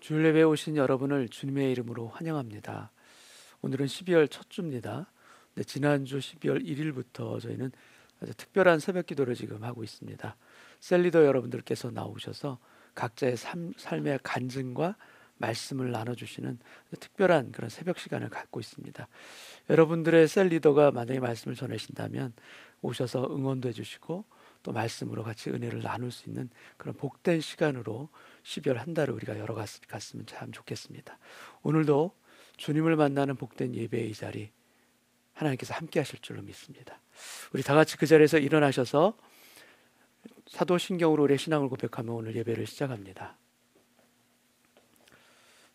주일 예배에 오신 여러분을 주님의 이름으로 환영합니다. 오늘은 12월 첫 주입니다. 네, 지난주 12월 1일부터 저희는 아주 특별한 새벽 기도를 지금 하고 있습니다. 셀리더 여러분들께서 나오셔서 각자의 삶의 간증과 말씀을 나눠주시는 특별한 그런 새벽 시간을 갖고 있습니다. 여러분들의 셀리더가 만약에 말씀을 전하신다면 오셔서 응원도 해주시고 또 말씀으로 같이 은혜를 나눌 수 있는 그런 복된 시간으로 12월 한 달을 우리가 열어갔으면 참 좋겠습니다. 오늘도 주님을 만나는 복된 예배의 이 자리 하나님께서 함께 하실 줄로 믿습니다. 우리 다 같이 그 자리에서 일어나셔서 사도신경으로 우리의 신앙을 고백하며 오늘 예배를 시작합니다.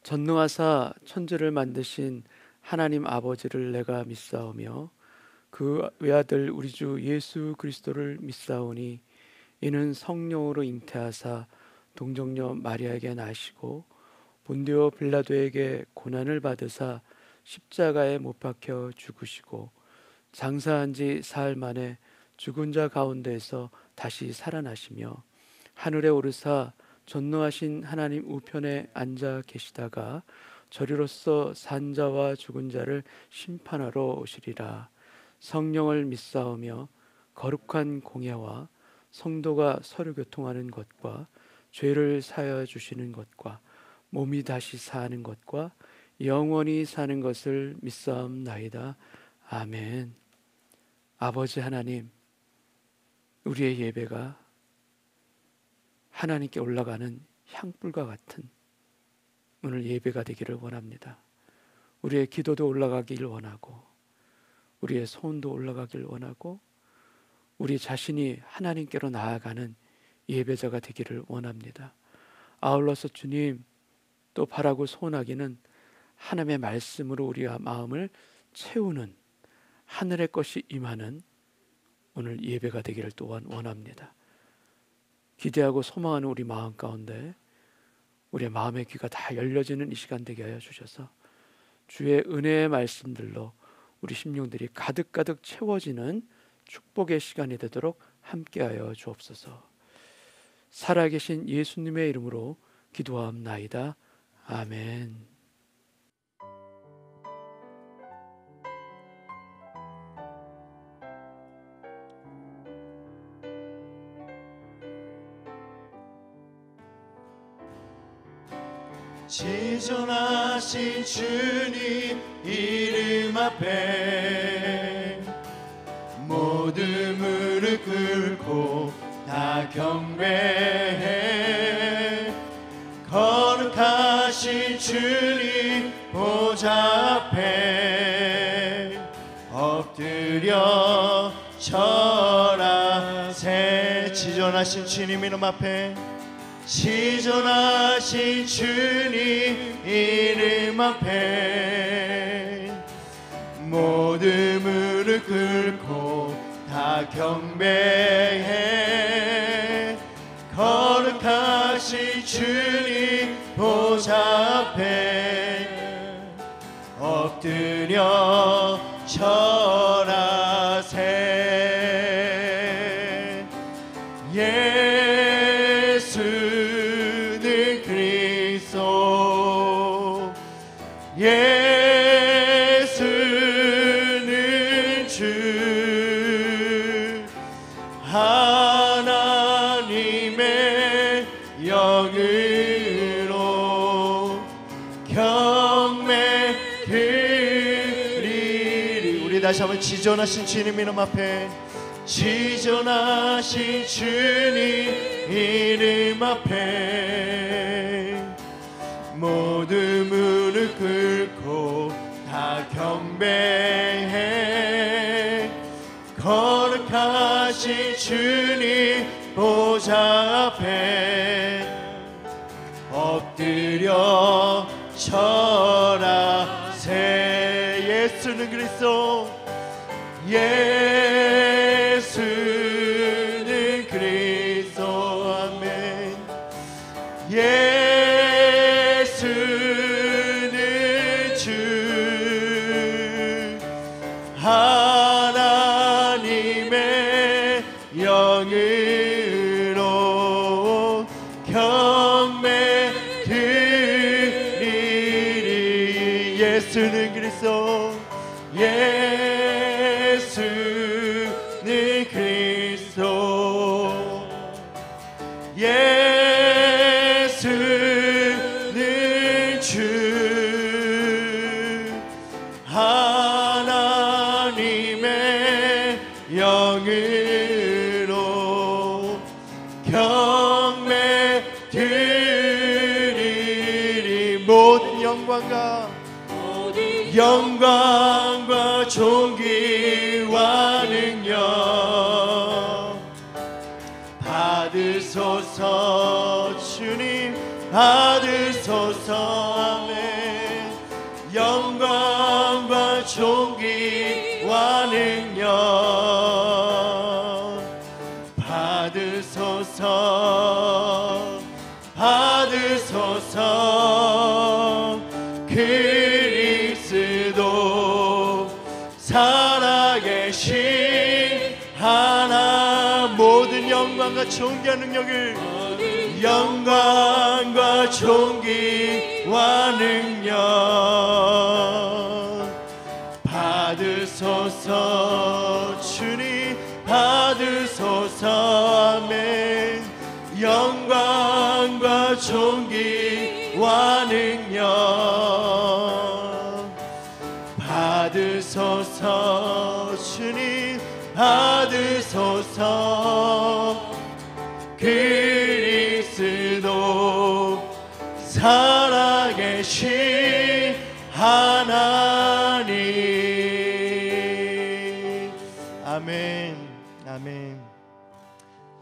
전능하사 천지를 만드신 하나님 아버지를 내가 믿사오며 그 외아들 우리 주 예수 그리스도를 믿사오니 이는 성령으로 잉태하사 동정녀 마리아에게 나시고 본디오 빌라도에게 고난을 받으사 십자가에 못 박혀 죽으시고 장사한 지 사흘 만에 죽은 자 가운데에서 다시 살아나시며 하늘에 오르사 전능하신 하나님 우편에 앉아 계시다가 저리로서 산 자와 죽은 자를 심판하러 오시리라. 성령을 믿사오며 거룩한 공예와 성도가 서로 교통하는 것과 죄를 사하여 주시는 것과 몸이 다시 사는 것과 영원히 사는 것을 믿사옵나이다. 아멘. 아버지 하나님, 우리의 예배가 하나님께 올라가는 향불과 같은 오늘 예배가 되기를 원합니다. 우리의 기도도 올라가기를 원하고 우리의 소원도 올라가길 원하고 우리 자신이 하나님께로 나아가는 예배자가 되기를 원합니다. 아울러서 주님 또 바라고 소원하기는 하나님의 말씀으로 우리의 마음을 채우는 하늘의 것이 임하는 오늘 예배가 되기를 또한 원합니다. 기대하고 소망하는 우리 마음 가운데 우리의 마음의 귀가 다 열려지는 이 시간 되게 하여 주셔서 주의 은혜의 말씀들로 우리 심령들이 가득가득 채워지는 축복의 시간이 되도록 함께하여 주옵소서. 살아계신 예수님의 이름으로 기도하옵나이다. 아멘. 지존하신 주님 이름 앞에 모든 무릎 꿇고 다 경배해. 거룩하신 주님 보좌 앞에 엎드려 절하세. 지존하신 주님 이름 앞에 지존하신 주님 이름 앞에 모든 무릎 꿇고 다 경배해. 거룩하신 주님 보좌 앞에 엎드려 절하세. 예수는 그리스도, 예수는 주, 하나님의 영으로 경배드리리. 우리 다시 한번 지존하신 주님 이름 앞에 지존하신 주님 이름 앞에 모든 무릎 꿇고 다 경배해. 거룩하신 주님 보좌 앞에 엎드려 절하세. 예수는 그리스도, 예수는 그리스도. 아멘. 예수는 주, 하나님의 영으로 경배드리리. 영광과 존귀와 능력 받으소서. 주님 받으소서. 아멘. 영광과 존귀와 능력 받으소서. 받으소서. 그리스도 살아계신 하나 모든 영광과 존귀와 능력을 영광과 존귀와 능력 받으소서. 주님 받으소서. 아멘. 영광과 존귀와 능력 받으소서. 주님 받으소서. 그리스도 살아계신 하나님. 아멘. 아멘.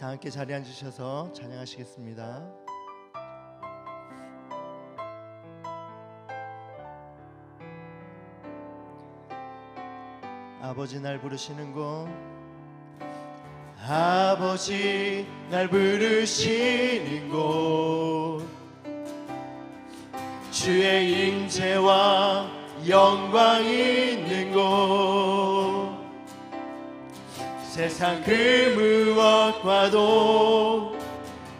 다 함께 자리에 앉으셔서 찬양하시겠습니다. 아버지 날 부르시는 곳, 아버지 날 부르시는 곳, 주의 임재와 영광이 있는 곳, 세상 그 무엇과도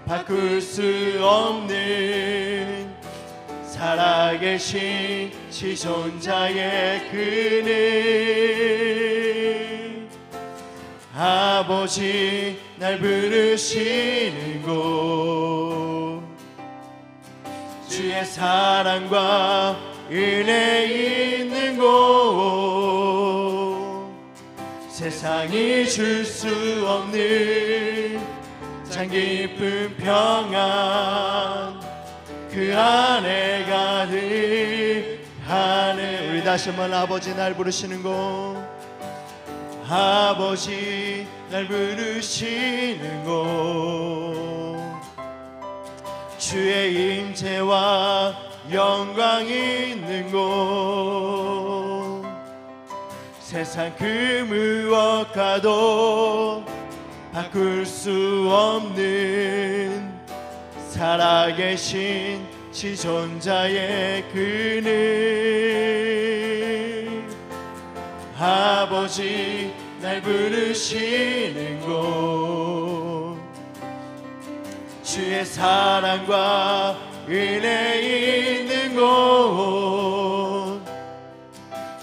바꿀 수 없는 살아계신 지존자의 그는 아버지 날 부르시는 곳, 주의 사랑과 은혜 있는 곳, 세상이 줄 수 없는 참 깊은 평안 그 안에 가득하네. 우리 다시 한번 아버지 날 부르시는 곳, 아버지 날 부르시는 곳, 주의 임재와 영광이 있는 곳, 세상 그 무엇과도 바꿀 수 없는 살아계신 지존자의 그는 아버지 날 부르시는 곳, 주의 사랑과 은혜 있는 곳,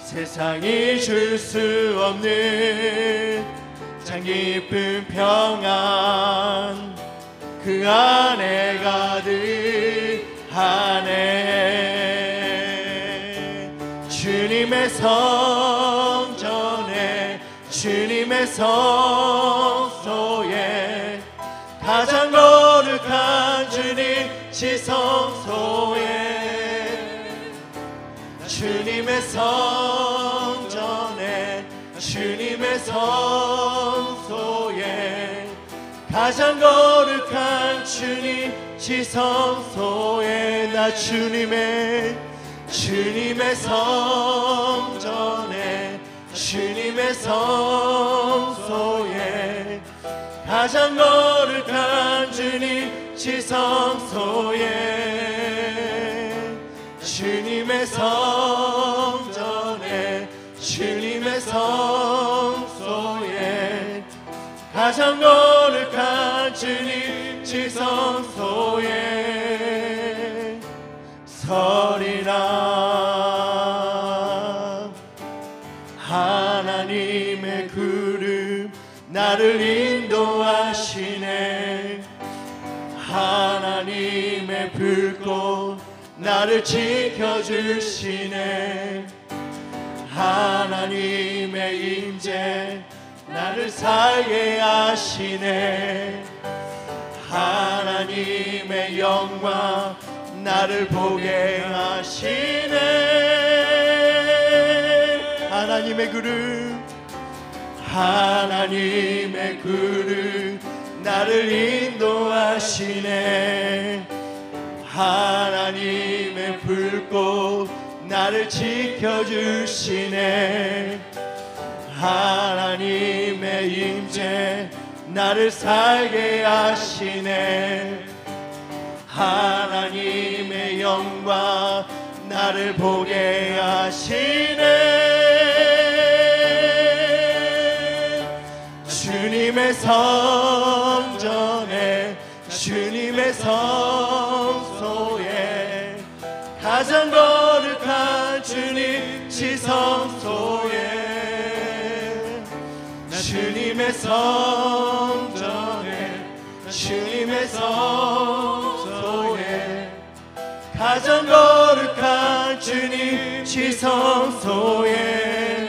세상이 줄 수 없는 참 깊은 평안 그 안에 가득하네. 주님의 성전에 주님의 성소에 가장 거룩한 주님 지성소에, 주님의 성전에 주님의 성소에 가장 거룩한 주님 지성소에, 나 주님의 성전에 주님의 성소에 가장 거룩한 주님 지성소에, 주님의 성전에 주님의 성소에 가장 거룩한 주님 지성소에 서리라. 하나님의 구름 나를 인도하시네, 하나님의 불꽃 나를 지켜주시네, 하나님의 임재 나를 살게 하시네, 하나님의 영광 나를 보게 하시네. 하나님의 그릇, 하나님의 그릇 나를 인도하시네. 하나님의 불꽃 나를 지켜주시네. 하나님의 임재 나를 살게 하시네. 하나님의 영광 나를 보게 하시네. 주님의 성전에 주님의 성소에 가장 거룩한 주님 지성소에 주님의 성전에 주님의 성소에 가장 거룩한 주님 지성소에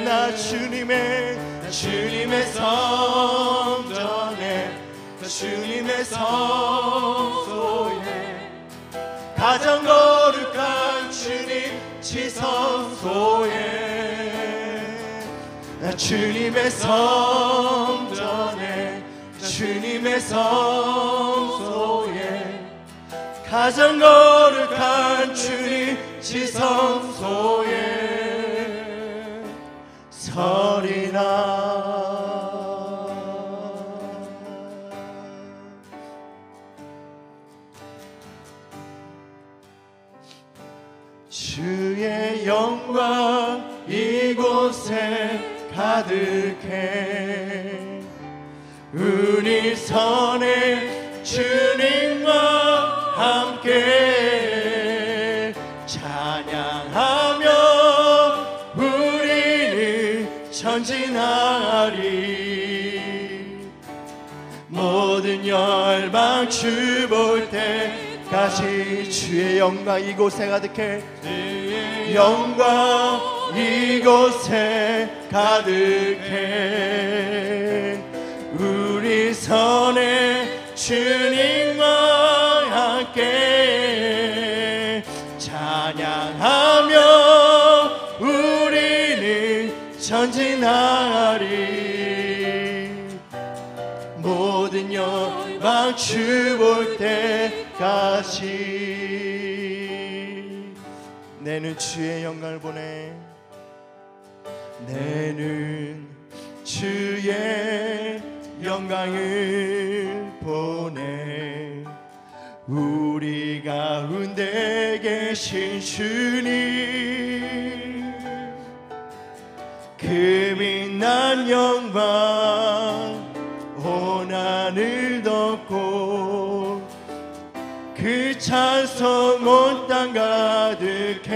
나 주님의 성전에 주님의 성소에 가장 거룩한 주님 지성소에 주님의 성전에 주님의 성소에 가장 거룩한 주님 지성소에 서리나. 주의 영광 이곳에 가득해. 우리 선에 주님과 함께 찬양하며 우리는 전진하리. 모든 열방 주 볼 때까지 주의 영광 이곳에 가득해. 주의 영광 이곳에 가득해. 우리 선에 주님과 함께 찬양하며 우리는 전진하리. 모든 영광 주 볼 때까지 내는 주의 영광을 보내. 내는 주의 영광을 보내. 우리 가운데 계신 주님 그 빛난 영광 온 하늘 덮고 그 찬송 온 땅 가득해.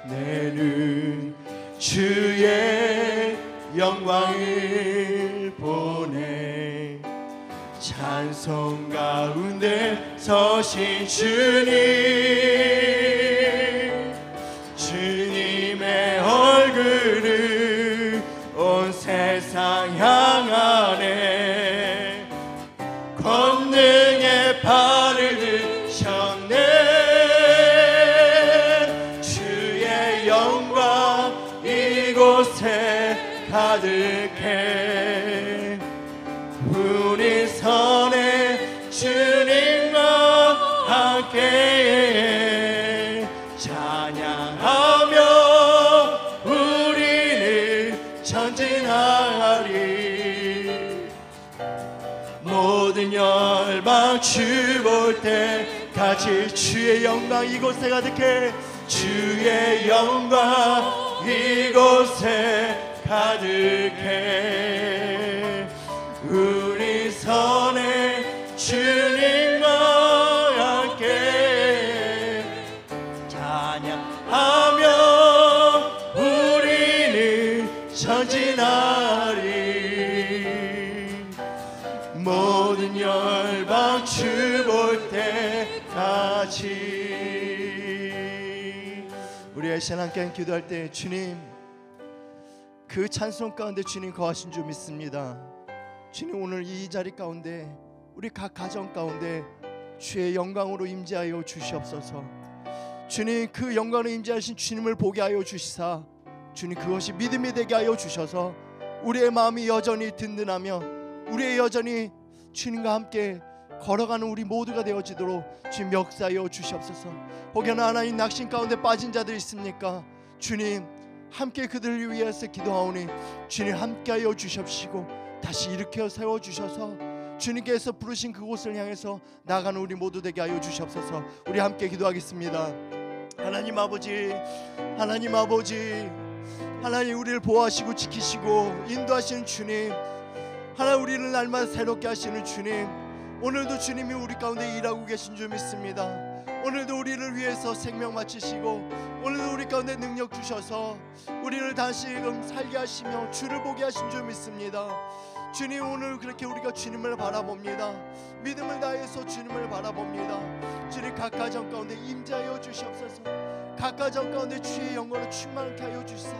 내는 주의 영광을 보내. 찬송 가운데 서신 주님 주님의 얼굴을 온 세상 향하네. 권능의 발을 드셨네. 주의 영광 이곳에 가득해. 우리 선에 주님과 함께 찬양하며 우리는 전진하리. 모든 열방 주 볼 때까지 주의 영광 이곳에 가득해. 주의 영광 이곳에 가득해. 우리 선에 주님과 함께 찬양하며 우리는 전진하리. 모든 열방 주 볼 때까지. 우리가 이 시간 함께 기도할 때 주님 그 찬송 가운데 주님 거하신 줄 믿습니다. 주님 오늘 이 자리 가운데 우리 각 가정 가운데 주의 영광으로 임재하여 주시옵소서. 주님, 그 영광으로 임재하신 주님을 보게 하여 주시사 주님, 그것이 믿음이 되게 하여 주셔서 우리의 마음이 여전히 든든하며 우리의 여전히 주님과 함께 걸어가는 우리 모두가 되어지도록 주님 역사하여 주시옵소서. 혹여나 하나님 낙심 가운데 빠진 자들 있습니까? 주님, 함께 그들을 위해서 기도하오니 주님 함께하여 주십시고 다시 일으켜 세워주셔서 주님께서 부르신 그곳을 향해서 나가는 우리 모두 되게 하여 주시옵소서. 우리 함께 기도하겠습니다. 하나님 아버지, 하나님 아버지, 하나님 우리를 보호하시고 지키시고 인도하시는 주님, 하나님 우리를 날마다 새롭게 하시는 주님, 오늘도 주님이 우리 가운데 일하고 계신 줄 믿습니다. 오늘도 우리를 위해서 생명 바치시고 오늘도 우리 가운데 능력 주셔서 우리를 다시금 살게 하시며 주를 보게 하신 줄 믿습니다. 주님, 오늘 그렇게 우리가 주님을 바라봅니다. 믿음을 다해서 주님을 바라봅니다. 주님, 각 가정 가운데 임재하여 주시옵소서. 각 가정 가운데 주의 영광을 충만케 하여 주시사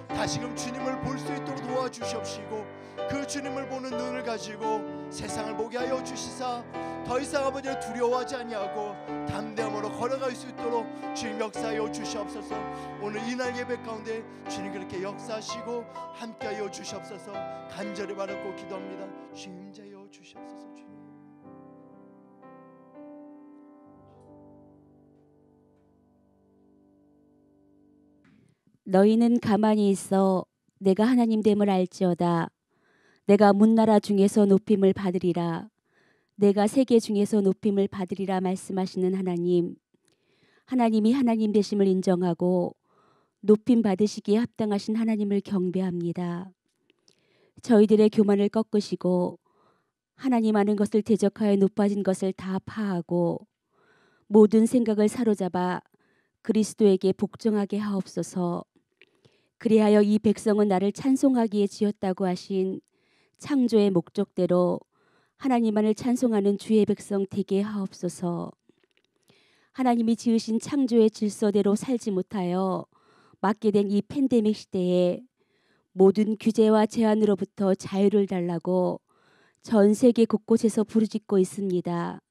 다시금 주님을 볼 수 있도록 도와주시옵시고 그 주님을 보는 눈을 가지고 세상을 보게 하여 주시사 더 이상 아버지를 두려워하지 아니하고 담대함으로 걸어갈 수 있도록 주님 역사하여 주시옵소서. 오늘 이날 예배 가운데 주님 그렇게 역사하시고 함께하여 주시옵소서. 간절히 바라고 기도합니다. 주님 임재하여 주시옵소서. 주님. 너희는 가만히 있어 내가 하나님 됨을 알지어다. 내가 문나라 중에서 높임을 받으리라. 내가 세계 중에서 높임을 받으리라 말씀하시는 하나님, 하나님이 하나님 되심을 인정하고 높임 받으시기에 합당하신 하나님을 경배합니다. 저희들의 교만을 꺾으시고 하나님 아는 것을 대적하여 높아진 것을 다 파하고 모든 생각을 사로잡아 그리스도에게 복종하게 하옵소서. 그리하여 이 백성은 나를 찬송하기에 지었다고 하신 창조의 목적대로 하나님만을 찬송하는 주의 백성 되게 하옵소서. 하나님이 지으신 창조의 질서대로 살지 못하여 맞게 된 이 팬데믹 시대에 모든 규제와 제한으로부터 자유를 달라고 전 세계 곳곳에서 부르짖고 있습니다.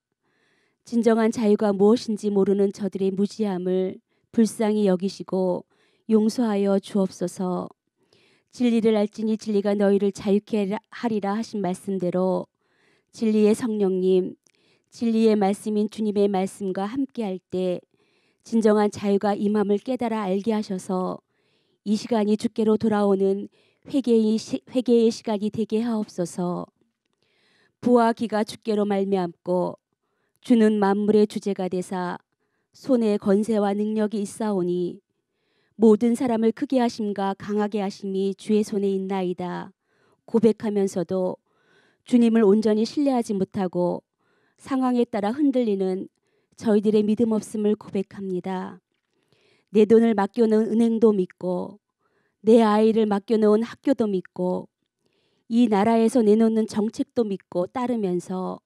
진정한 자유가 무엇인지 모르는 저들의 무지함을 불쌍히 여기시고 용서하여 주옵소서. 진리를 알지니 진리가 너희를 자유케 하리라 하신 말씀대로 진리의 성령님, 진리의 말씀인 주님의 말씀과 함께할 때 진정한 자유가 임함을 깨달아 알게 하셔서 이 시간이 주께로 돌아오는 회개의 시간이 되게 하옵소서. 부와 기가 주께로 말미암고 주는 만물의 주제가 되사 손에 권세와 능력이 있사오니 모든 사람을 크게 하심과 강하게 하심이 주의 손에 있나이다 고백하면서도 주님을 온전히 신뢰하지 못하고 상황에 따라 흔들리는 저희들의 믿음 없음을 고백합니다. 내 돈을 맡겨놓은 은행도 믿고 내 아이를 맡겨놓은 학교도 믿고 이 나라에서 내놓는 정책도 믿고 따르면서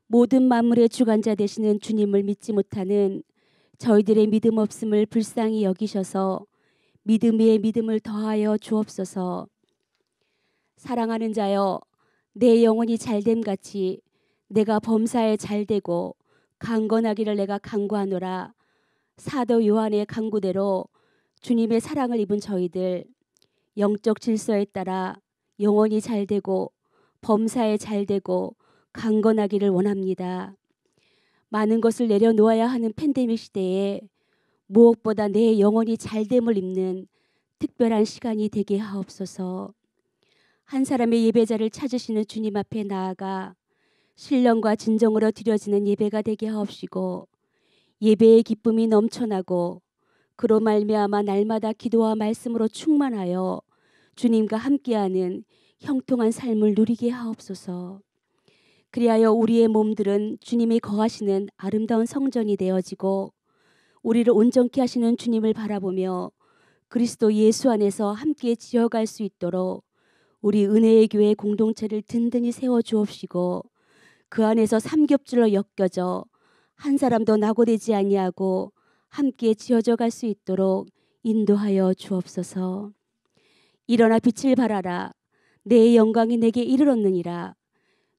모든 만물의 주관자 되시는 주님을 믿지 못하는 저희들의 믿음 없음을 불쌍히 여기셔서 믿음 위에 믿음을 더하여 주옵소서. 사랑하는 자여, 내 영혼이 잘됨 같이 내가 범사에 잘되고 강건하기를 내가 간구하노라. 사도 요한의 간구대로 주님의 사랑을 입은 저희들 영적 질서에 따라 영혼이 잘되고 범사에 잘되고 강건하기를 원합니다. 많은 것을 내려놓아야 하는 팬데믹 시대에 무엇보다 내 영혼이 잘됨을 입는 특별한 시간이 되게 하옵소서. 한 사람의 예배자를 찾으시는 주님 앞에 나아가 신령과 진정으로 드려지는 예배가 되게 하옵시고 예배의 기쁨이 넘쳐나고 그로 말미암아 날마다 기도와 말씀으로 충만하여 주님과 함께하는 형통한 삶을 누리게 하옵소서. 그리하여 우리의 몸들은 주님이 거하시는 아름다운 성전이 되어지고 우리를 온전케 하시는 주님을 바라보며 그리스도 예수 안에서 함께 지어갈 수 있도록 우리 은혜의 교회 공동체를 든든히 세워 주옵시고 그 안에서 삼겹줄로 엮여져 한 사람도 낙오되지 아니하고 함께 지어져 갈 수 있도록 인도하여 주옵소서. 일어나 빛을 발하라. 내 영광이 내게 이르렀느니라.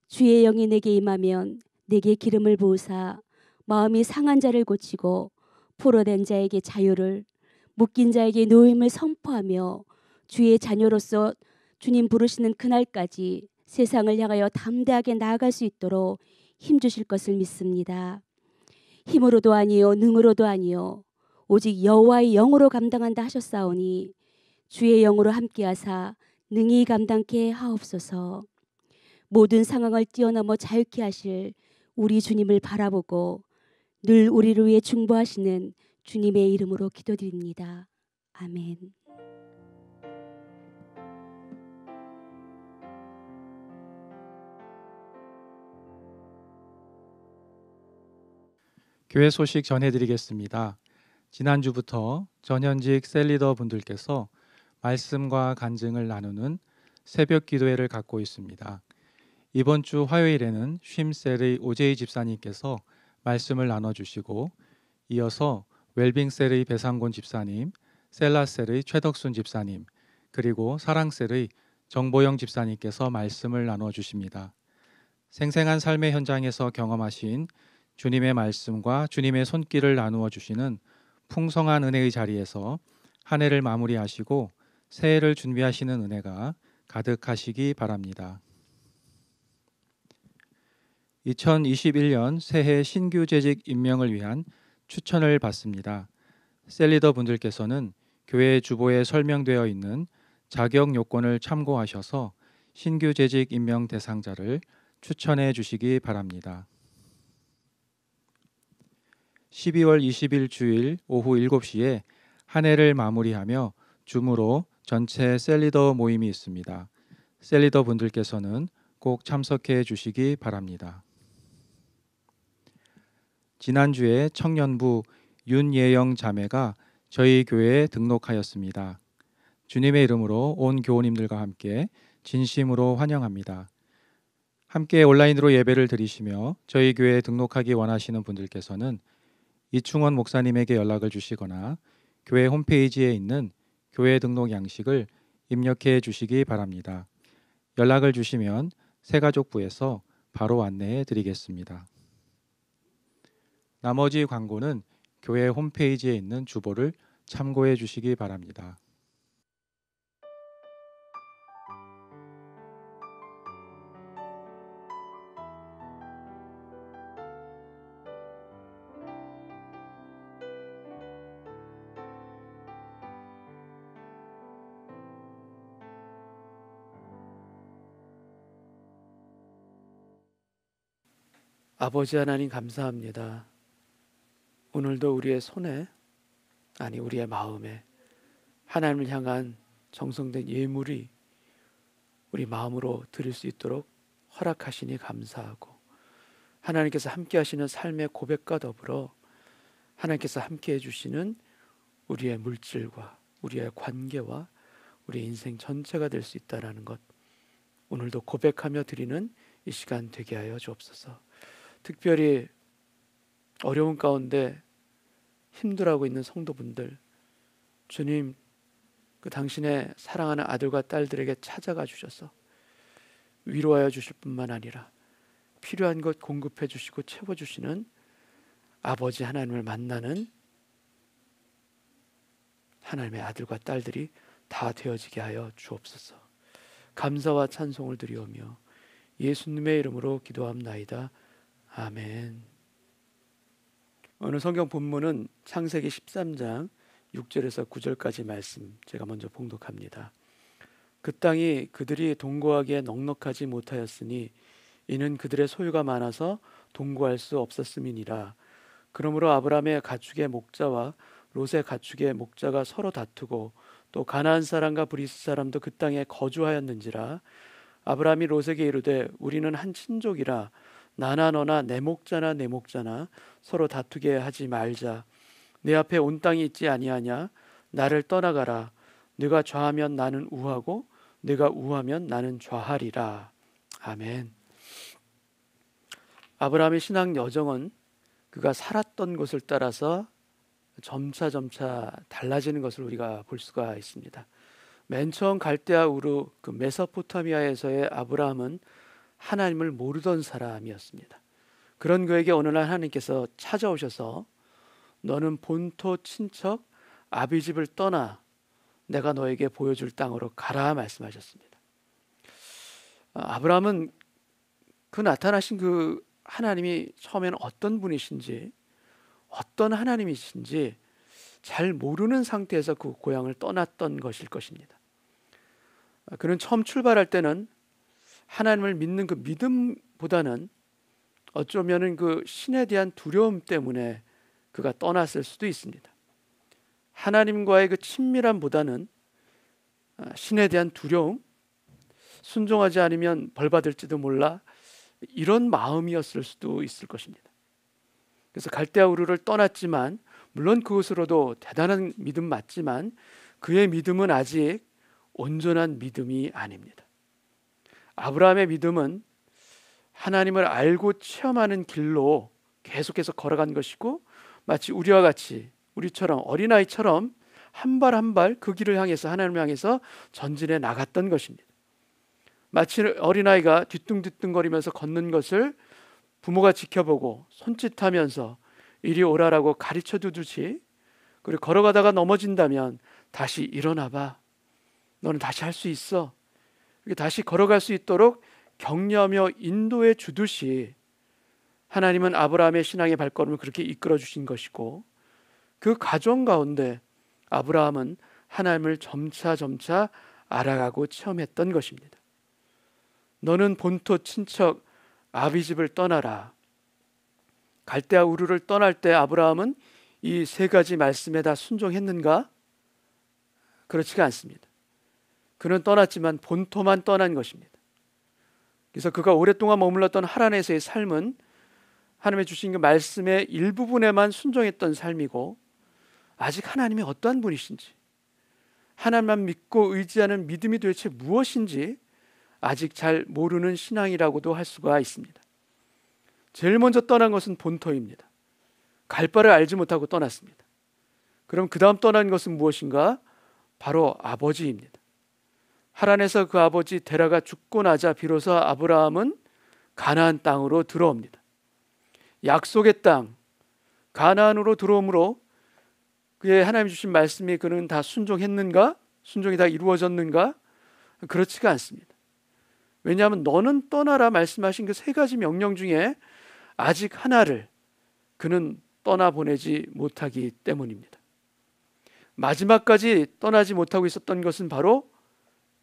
주의 영이 내게 임하면 내게 기름을 부으사 마음이 상한 자를 고치고 포로된 자에게 자유를, 묶인 자에게 노임을 선포하며 주의 자녀로서 주님 부르시는 그날까지 세상을 향하여 담대하게 나아갈 수 있도록 힘주실 것을 믿습니다. 힘으로도 아니요 능으로도 아니요 오직 여호와의 영으로 감당한다 하셨사오니 주의 영으로 함께하사 능히 감당케 하옵소서. 모든 상황을 뛰어넘어 자유케 하실 우리 주님을 바라보고 늘 우리를 위해 중보하시는 주님의 이름으로 기도드립니다. 아멘. 교회 소식 전해드리겠습니다. 지난주부터 전현직 셀리더 분들께서 말씀과 간증을 나누는 새벽 기도회를 갖고 있습니다. 이번 주 화요일에는 쉼셀의 오제이 집사님께서 말씀을 나눠주시고, 이어서 웰빙셀의 배상곤 집사님, 셀라셀의 최덕순 집사님, 그리고 사랑셀의 정보영 집사님께서 말씀을 나눠주십니다. 생생한 삶의 현장에서 경험하신 주님의 말씀과 주님의 손길을 나누어 주시는 풍성한 은혜의 자리에서 한 해를 마무리하시고 새해를 준비하시는 은혜가 가득하시기 바랍니다. 2021년 새해 신규 재직 임명을 위한 추천을 받습니다. 셀리더 분들께서는 교회 주보에 설명되어 있는 자격 요건을 참고하셔서 신규 재직 임명 대상자를 추천해 주시기 바랍니다. 12월 20일 주일 오후 7시에 한 해를 마무리하며 줌으로 전체 셀리더 모임이 있습니다. 셀리더 분들께서는 꼭 참석해 주시기 바랍니다. 지난주에 청년부 윤예영 자매가 저희 교회에 등록하였습니다. 주님의 이름으로 온 교우님들과 함께 진심으로 환영합니다. 함께 온라인으로 예배를 드리시며 저희 교회에 등록하기 원하시는 분들께서는 이충원 목사님에게 연락을 주시거나 교회 홈페이지에 있는 교회 등록 양식을 입력해 주시기 바랍니다. 연락을 주시면 새가족부에서 바로 안내해 드리겠습니다. 나머지 광고는 교회 홈페이지에 있는 주보를 참고해 주시기 바랍니다. 아버지 하나님 감사합니다. 오늘도 우리의 손에, 우리의 마음에 하나님을 향한 정성된 예물이 우리 마음으로 드릴 수 있도록 허락하시니 감사하고, 하나님께서 함께 하시는 삶의 고백과 더불어 하나님께서 함께 해주시는 우리의 물질과 우리의 관계와 우리 인생 전체가 될 수 있다는 것, 오늘도 고백하며 드리는 이 시간 되게 하여 주옵소서. 특별히 어려운 가운데 힘들어하고 있는 성도분들, 주님 그 당신의 사랑하는 아들과 딸들에게 찾아가 주셔서 위로하여 주실 뿐만 아니라 필요한 것 공급해 주시고 채워주시는 아버지 하나님을 만나는 하나님의 아들과 딸들이 다 되어지게 하여 주옵소서. 감사와 찬송을 드리오며 예수님의 이름으로 기도합나이다. 아멘. 오늘 성경 본문은 창세기 13장 6절에서 9절까지 말씀 제가 먼저 봉독합니다. 그 땅이 그들이 동거하기에 넉넉하지 못하였으니 이는 그들의 소유가 많아서 동거할 수 없었음이니라. 그러므로 아브라함의 가축의 목자와 롯의 가축의 목자가 서로 다투고 또 가나안 사람과 브리스 사람도 그 땅에 거주하였는지라. 아브라함이 롯에게 이르되 우리는 한 친족이라 나나 너나 내 목자나 내 목자나 서로 다투게 하지 말자. 내 앞에 온 땅이 있지 아니하냐. 나를 떠나가라. 네가 좌하면 나는 우하고 네가 우하면 나는 좌하리라. 아멘. 아브라함의 신앙 여정은 그가 살았던 곳을 따라서 점차 달라지는 것을 우리가 볼 수가 있습니다. 맨 처음 갈대아 우르 그 메소포타미아에서의 아브라함은 하나님을 모르던 사람이었습니다. 그런 그에게 어느 날 하나님께서 찾아오셔서 너는 본토 친척 아비집을 떠나 내가 너에게 보여줄 땅으로 가라 말씀하셨습니다. 아브라함은 그 나타나신 그 하나님이 처음에는 어떤 분이신지, 어떤 하나님이신지 잘 모르는 상태에서 그 고향을 떠났던 것일 것입니다. 그는 처음 출발할 때는 하나님을 믿는 그 믿음보다는 어쩌면은 그 신에 대한 두려움 때문에 그가 떠났을 수도 있습니다. 하나님과의 그 친밀함보다는 신에 대한 두려움, 순종하지 않으면 벌 받을지도 몰라, 이런 마음이었을 수도 있을 것입니다. 그래서 갈대아 우르를 떠났지만, 물론 그것으로도 대단한 믿음 맞지만 그의 믿음은 아직 온전한 믿음이 아닙니다. 아브라함의 믿음은 하나님을 알고 체험하는 길로 계속해서 걸어간 것이고, 마치 우리와 같이, 우리처럼 어린아이처럼 한 발 한 발 그 길을 향해서, 하나님을 향해서 전진해 나갔던 것입니다. 마치 어린아이가 뒤뚱뒤뚱거리면서 걷는 것을 부모가 지켜보고 손짓하면서 이리 오라라고 가르쳐 두듯이, 그리고 걸어가다가 넘어진다면 다시 일어나봐, 너는 다시 할 수 있어, 이렇게 다시 걸어갈 수 있도록 격려하며 인도해 주듯이 하나님은 아브라함의 신앙의 발걸음을 그렇게 이끌어 주신 것이고, 그 과정 가운데 아브라함은 하나님을 점차 알아가고 체험했던 것입니다. 너는 본토 친척 아비집을 떠나라. 갈대아 우르를 떠날 때 아브라함은 이 세 가지 말씀에 다 순종했는가? 그렇지가 않습니다. 그는 떠났지만 본토만 떠난 것입니다. 그래서 그가 오랫동안 머물렀던 하란에서의 삶은 하나님의 주신 그 말씀의 일부분에만 순종했던 삶이고, 아직 하나님이 어떠한 분이신지, 하나님만 믿고 의지하는 믿음이 도대체 무엇인지 아직 잘 모르는 신앙이라고도 할 수가 있습니다. 제일 먼저 떠난 것은 본토입니다. 갈 바를 알지 못하고 떠났습니다. 그럼 그 다음 떠난 것은 무엇인가? 바로 아버지입니다. 하란에서 그 아버지 데라가 죽고 나자 비로소 아브라함은 가나안 땅으로 들어옵니다. 약속의 땅 가나안으로 들어오므로 그의 하나님 주신 말씀이 그는 다 순종했는가? 순종이 다 이루어졌는가? 그렇지가 않습니다. 왜냐하면 너는 떠나라 말씀하신 그 세 가지 명령 중에 아직 하나를 그는 떠나보내지 못하기 때문입니다. 마지막까지 떠나지 못하고 있었던 것은 바로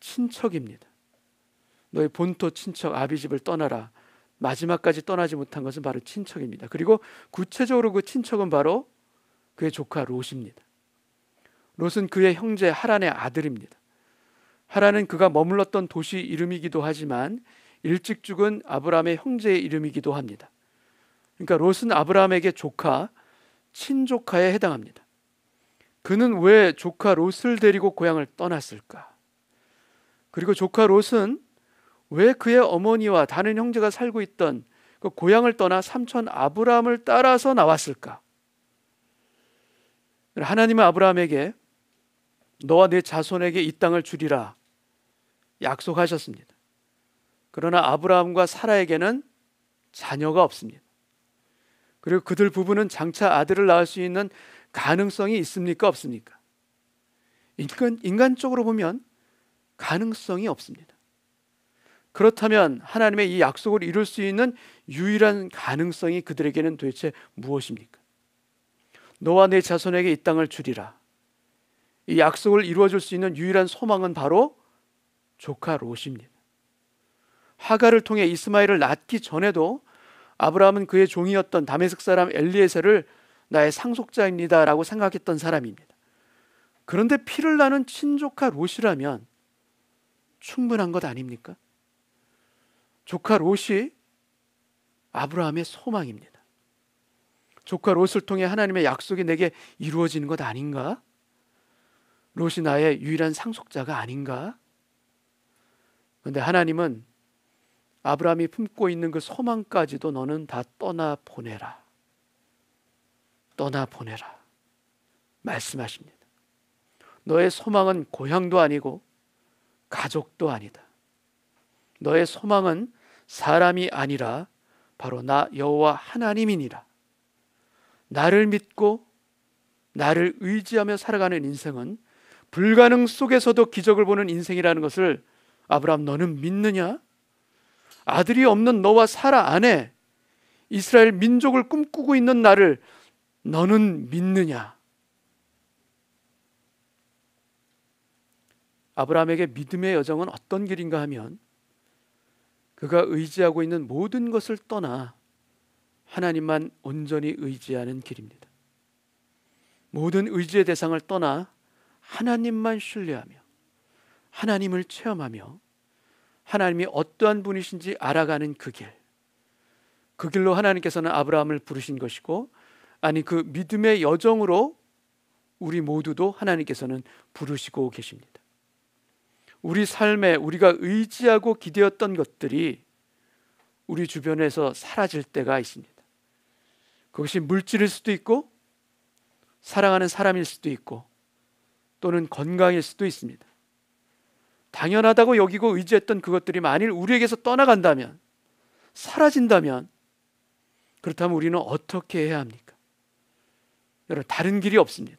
친척입니다. 너의 본토 친척 아비집을 떠나라. 마지막까지 떠나지 못한 것은 바로 친척입니다. 그리고 구체적으로 그 친척은 바로 그의 조카 롯입니다. 롯은 그의 형제 하란의 아들입니다. 하란은 그가 머물렀던 도시 이름이기도 하지만 일찍 죽은 아브라함의 형제의 이름이기도 합니다. 그러니까 롯은 아브라함에게 조카, 친조카에 해당합니다. 그는 왜 조카 롯을 데리고 고향을 떠났을까? 그리고 조카 롯은 왜 그의 어머니와 다른 형제가 살고 있던 그 고향을 떠나 삼촌 아브라함을 따라서 나왔을까? 하나님은 아브라함에게 너와 네 자손에게 이 땅을 주리라 약속하셨습니다. 그러나 아브라함과 사라에게는 자녀가 없습니다. 그리고 그들 부부는 장차 아들을 낳을 수 있는 가능성이 있습니까? 없습니까? 인간적으로 보면 가능성이 없습니다. 그렇다면 하나님의 이 약속을 이룰 수 있는 유일한 가능성이 그들에게는 도대체 무엇입니까? 너와 내 자손에게 이 땅을 주리라. 이 약속을 이루어줄 수 있는 유일한 소망은 바로 조카 롯입니다. 하갈을 통해 이스마엘을 낳기 전에도 아브라함은 그의 종이었던 다메섹 사람 엘리에셀을 나의 상속자입니다 라고 생각했던 사람입니다. 그런데 피를 나는 친조카 롯이라면 충분한 것 아닙니까? 조카 롯이 아브라함의 소망입니다. 조카 롯을 통해 하나님의 약속이 내게 이루어지는 것 아닌가? 롯이 나의 유일한 상속자가 아닌가? 그런데 하나님은 아브라함이 품고 있는 그 소망까지도 너는 다 떠나보내라. 떠나보내라. 말씀하십니다. 너의 소망은 고향도 아니고 가족도 아니다. 너의 소망은 사람이 아니라 바로 나 여호와 하나님이니라. 나를 믿고 나를 의지하며 살아가는 인생은 불가능 속에서도 기적을 보는 인생이라는 것을 아브라함, 너는 믿느냐? 아들이 없는 너와 사라 안에 이스라엘 민족을 꿈꾸고 있는 나를 너는 믿느냐? 아브라함에게 믿음의 여정은 어떤 길인가 하면 그가 의지하고 있는 모든 것을 떠나 하나님만 온전히 의지하는 길입니다. 모든 의지의 대상을 떠나 하나님만 신뢰하며 하나님을 체험하며 하나님이 어떠한 분이신지 알아가는 그 길, 그 길로 하나님께서는 아브라함을 부르신 것이고, 아니 그 믿음의 여정으로 우리 모두도 하나님께서는 부르시고 계십니다. 우리 삶에 우리가 의지하고 기대었던 것들이 우리 주변에서 사라질 때가 있습니다. 그것이 물질일 수도 있고 사랑하는 사람일 수도 있고 또는 건강일 수도 있습니다. 당연하다고 여기고 의지했던 그것들이 만일 우리에게서 떠나간다면, 사라진다면, 그렇다면 우리는 어떻게 해야 합니까? 여러분, 다른 길이 없습니다.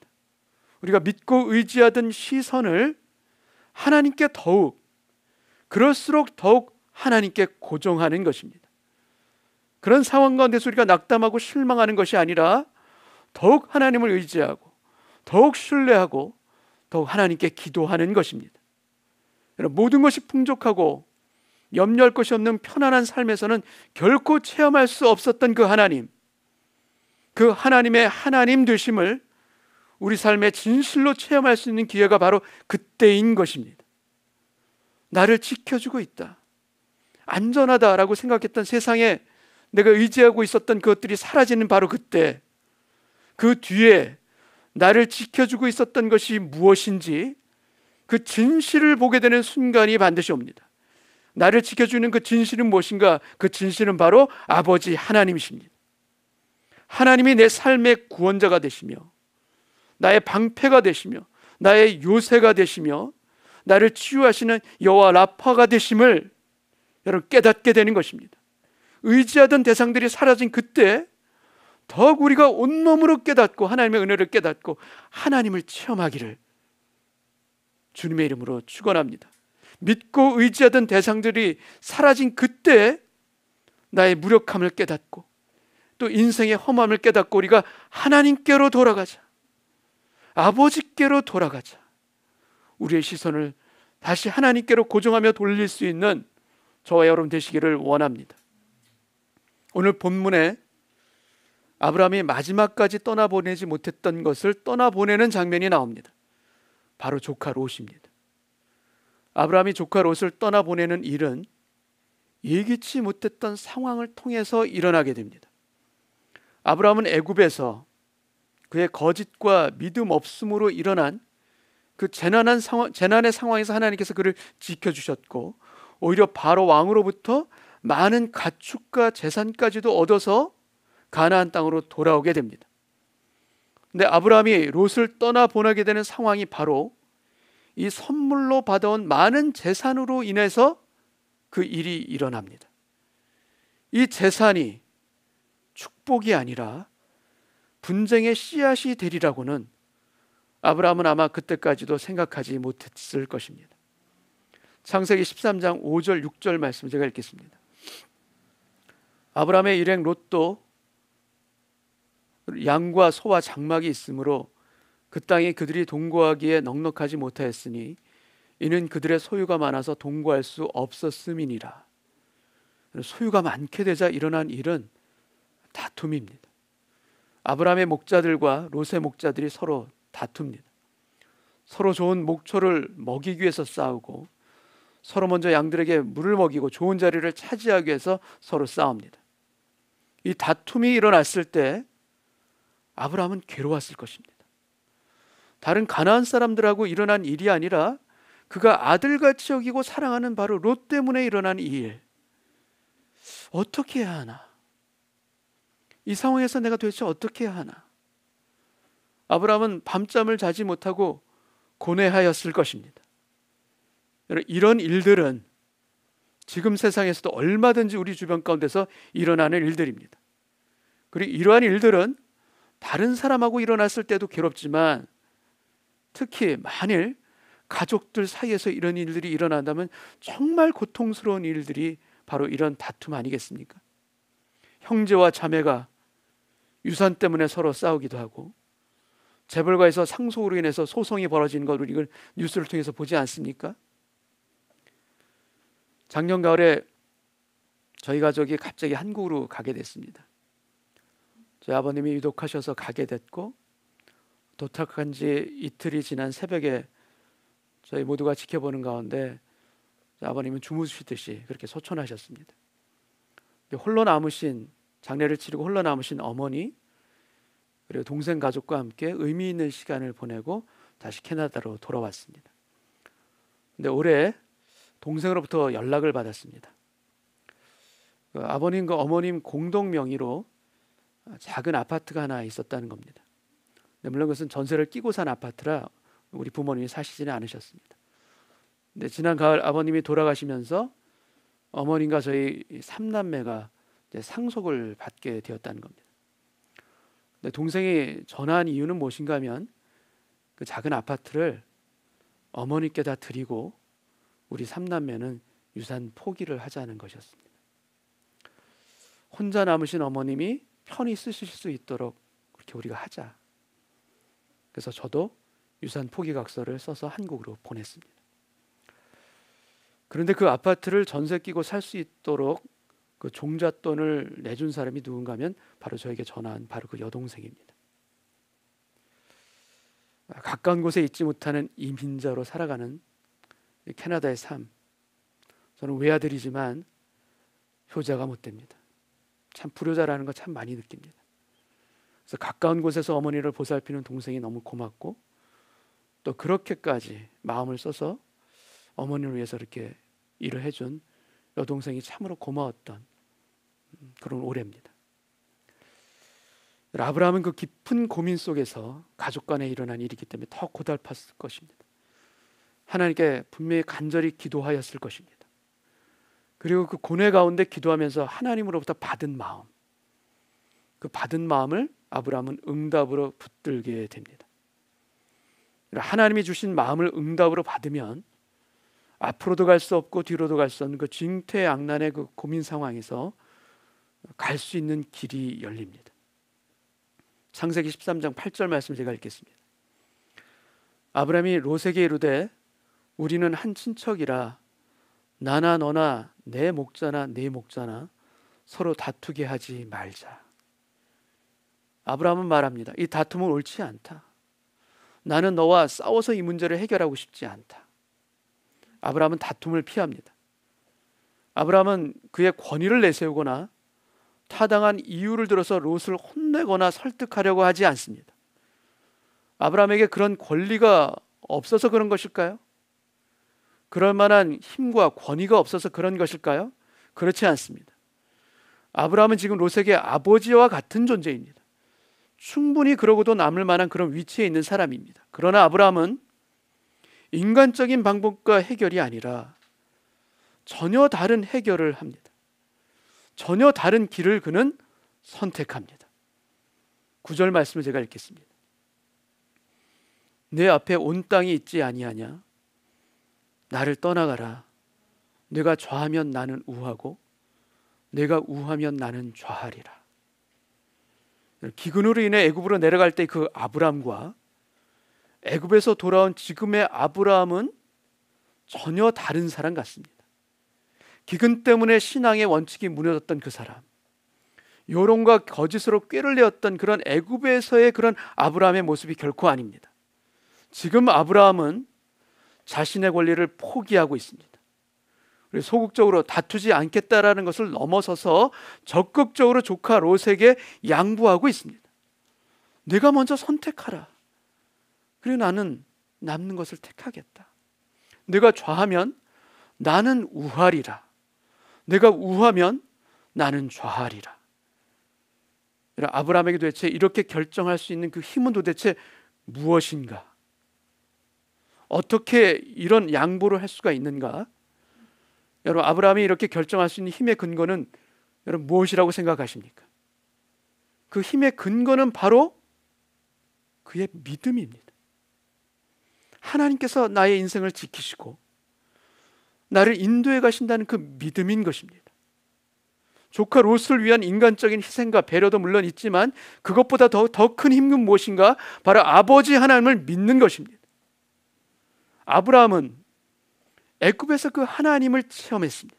우리가 믿고 의지하던 시선을 하나님께 그럴수록 더욱 하나님께 고정하는 것입니다. 그런 상황 가운데서 우리가 낙담하고 실망하는 것이 아니라 더욱 하나님을 의지하고 더욱 신뢰하고 더욱 하나님께 기도하는 것입니다. 여러분, 모든 것이 풍족하고 염려할 것이 없는 편안한 삶에서는 결코 체험할 수 없었던 그 하나님, 그 하나님의 하나님 되심을 우리 삶의 진실로 체험할 수 있는 기회가 바로 그때인 것입니다. 나를 지켜주고 있다, 안전하다라고 생각했던 세상에 내가 의지하고 있었던 그것들이 사라지는 바로 그때, 그 뒤에 나를 지켜주고 있었던 것이 무엇인지 그 진실을 보게 되는 순간이 반드시 옵니다. 나를 지켜주는 그 진실은 무엇인가? 그 진실은 바로 아버지 하나님이십니다. 하나님이 내 삶의 구원자가 되시며 나의 방패가 되시며 나의 요새가 되시며 나를 치유하시는 여호와 라파가 되심을 여러분 깨닫게 되는 것입니다. 의지하던 대상들이 사라진 그때 더욱 우리가 온몸으로 깨닫고 하나님의 은혜를 깨닫고 하나님을 체험하기를 주님의 이름으로 축원합니다. 믿고 의지하던 대상들이 사라진 그때 나의 무력함을 깨닫고 또 인생의 험함을 깨닫고 우리가 하나님께로 돌아가자, 아버지께로 돌아가자, 우리의 시선을 다시 하나님께로 고정하며 돌릴 수 있는 저와 여러분 되시기를 원합니다. 오늘 본문에 아브라함이 마지막까지 떠나보내지 못했던 것을 떠나보내는 장면이 나옵니다. 바로 조카 롯입니다. 아브라함이 조카 롯을 떠나보내는 일은 예기치 못했던 상황을 통해서 일어나게 됩니다. 아브라함은 애굽에서 그의 거짓과 믿음 없음으로 일어난 그 재난의 상황에서 하나님께서 그를 지켜주셨고, 오히려 바로 왕으로부터 많은 가축과 재산까지도 얻어서 가나안 땅으로 돌아오게 됩니다. 근데 아브라함이 롯을 떠나보내게 되는 상황이 바로 이 선물로 받아온 많은 재산으로 인해서 그 일이 일어납니다. 이 재산이 축복이 아니라 분쟁의 씨앗이 되리라고는 아브라함은 아마 그때까지도 생각하지 못했을 것입니다. 창세기 13장 5절 6절 말씀 제가 읽겠습니다. 아브라함의 일행 롯도 양과 소와 장막이 있으므로 그 땅에 그들이 동거하기에 넉넉하지 못하였으니 이는 그들의 소유가 많아서 동거할 수 없었음이니라. 소유가 많게 되자 일어난 일은 다툼입니다. 아브라함의 목자들과 롯의 목자들이 서로 다툽니다. 서로 좋은 목초를 먹이기 위해서 싸우고 서로 먼저 양들에게 물을 먹이고 좋은 자리를 차지하기 위해서 서로 싸웁니다. 이 다툼이 일어났을 때 아브라함은 괴로웠을 것입니다. 다른 가나안 사람들하고 일어난 일이 아니라 그가 아들같이 여기고 사랑하는 바로 롯 때문에 일어난 이 일, 어떻게 해야 하나? 이 상황에서 내가 도대체 어떻게 해야 하나? 아브라함은 밤잠을 자지 못하고 고뇌하였을 것입니다. 이런 일들은 지금 세상에서도 얼마든지 우리 주변 가운데서 일어나는 일들입니다. 그리고 이러한 일들은 다른 사람하고 일어났을 때도 괴롭지만 특히 만일 가족들 사이에서 이런 일들이 일어난다면 정말 고통스러운 일들이 바로 이런 다툼 아니겠습니까? 형제와 자매가 유산 때문에 서로 싸우기도 하고 재벌가에서 상속으로 인해서 소송이 벌어지는 걸 우리가 뉴스를 통해서 보지 않습니까? 작년 가을에 저희 가족이 갑자기 한국으로 가게 됐습니다. 저희 아버님이 위독하셔서 가게 됐고 도착한 지 이틀이 지난 새벽에 저희 모두가 지켜보는 가운데 아버님은 주무시듯이 그렇게 소천하셨습니다. 홀로 남으신, 장례를 치르고 홀로 남으신 어머니 그리고 동생 가족과 함께 의미 있는 시간을 보내고 다시 캐나다로 돌아왔습니다. 근데 올해 동생으로부터 연락을 받았습니다. 아버님과 어머님 공동 명의로 작은 아파트가 하나 있었다는 겁니다. 물론 그것은 전세를 끼고 산 아파트라 우리 부모님이 사시지는 않으셨습니다. 근데 지난 가을 아버님이 돌아가시면서 어머님과 저희 3남매가 상속을 받게 되었다는 겁니다. 근데 동생이 전화한 이유는 무엇인가 하면 그 작은 아파트를 어머니께 다 드리고 우리 3남매는 유산 포기를 하자는 것이었습니다. 혼자 남으신 어머님이 편히 쓰실 수 있도록 그렇게 우리가 하자. 그래서 저도 유산 포기 각서를 써서 한국으로 보냈습니다. 그런데 그 아파트를 전세 끼고 살 수 있도록 그 종잣돈을 내준 사람이 누군가 하면 바로 저에게 전화한 바로 그 여동생입니다. 가까운 곳에 있지 못하는 이민자로 살아가는 캐나다의 삶, 저는 외아들이지만 효자가 못 됩니다. 참 불효자라는 거 참 많이 느낍니다. 그래서 가까운 곳에서 어머니를 보살피는 동생이 너무 고맙고 또 그렇게까지 마음을 써서 어머니를 위해서 이렇게 일을 해준 여동생이 참으로 고마웠던 그런 올해입니다. 아브라함은 그 깊은 고민 속에서 가족 간에 일어난 일이기 때문에 더 고달팠을 것입니다. 하나님께 분명히 간절히 기도하였을 것입니다. 그리고 그 고뇌 가운데 기도하면서 하나님으로부터 받은 마음, 그 받은 마음을 아브라함은 응답으로 붙들게 됩니다. 하나님이 주신 마음을 응답으로 받으면 앞으로도 갈 수 없고 뒤로도 갈 수 없는 그 징태양난의 그 고민 상황에서 갈 수 있는 길이 열립니다. 창세기 13장 8절 말씀 제가 읽겠습니다. 아브라함이 롯에게 이르되 우리는 한 친척이라 나나 너나 내 목자나 네 목자나 서로 다투게 하지 말자. 아브라함은 말합니다. 이 다툼은 옳지 않다. 나는 너와 싸워서 이 문제를 해결하고 싶지 않다. 아브라함은 다툼을 피합니다. 아브라함은 그의 권위를 내세우거나 타당한 이유를 들어서 롯을 혼내거나 설득하려고 하지 않습니다. 아브라함에게 그런 권리가 없어서 그런 것일까요? 그럴 만한 힘과 권위가 없어서 그런 것일까요? 그렇지 않습니다. 아브라함은 지금 롯에게 아버지와 같은 존재입니다. 충분히 그러고도 남을 만한 그런 위치에 있는 사람입니다. 그러나 아브라함은 인간적인 방법과 해결이 아니라 전혀 다른 해결을 합니다. 전혀 다른 길을 그는 선택합니다. 9절 말씀을 제가 읽겠습니다. 내 앞에 온 땅이 있지 아니하냐? 나를 떠나가라. 내가 좌하면 나는 우하고 내가 우하면 나는 좌하리라. 기근으로 인해 애굽으로 내려갈 때 그 아브람과 애굽에서 돌아온 지금의 아브라함은 전혀 다른 사람 같습니다. 기근 때문에 신앙의 원칙이 무너졌던 그 사람, 요론과 거짓으로 꾀를 내었던 그런 애굽에서의 그런 아브라함의 모습이 결코 아닙니다. 지금 아브라함은 자신의 권리를 포기하고 있습니다. 그리고 소극적으로 다투지 않겠다라는 것을 넘어서서 적극적으로 조카 롯에게 양보하고 있습니다. 내가 먼저 선택하라. 그리고 나는 남는 것을 택하겠다. 내가 좌하면 나는 우하리라. 내가 우하면 나는 좌하리라. 아브라함에게 도대체 이렇게 결정할 수 있는 그 힘은 도대체 무엇인가? 어떻게 이런 양보를 할 수가 있는가? 여러분, 아브라함이 이렇게 결정할 수 있는 힘의 근거는 여러분 무엇이라고 생각하십니까? 그 힘의 근거는 바로 그의 믿음입니다. 하나님께서 나의 인생을 지키시고 나를 인도해 가신다는 그 믿음인 것입니다. 조카 롯을 위한 인간적인 희생과 배려도 물론 있지만 그것보다 더 큰 힘은 무엇인가? 바로 아버지 하나님을 믿는 것입니다. 아브라함은 애굽에서 그 하나님을 체험했습니다.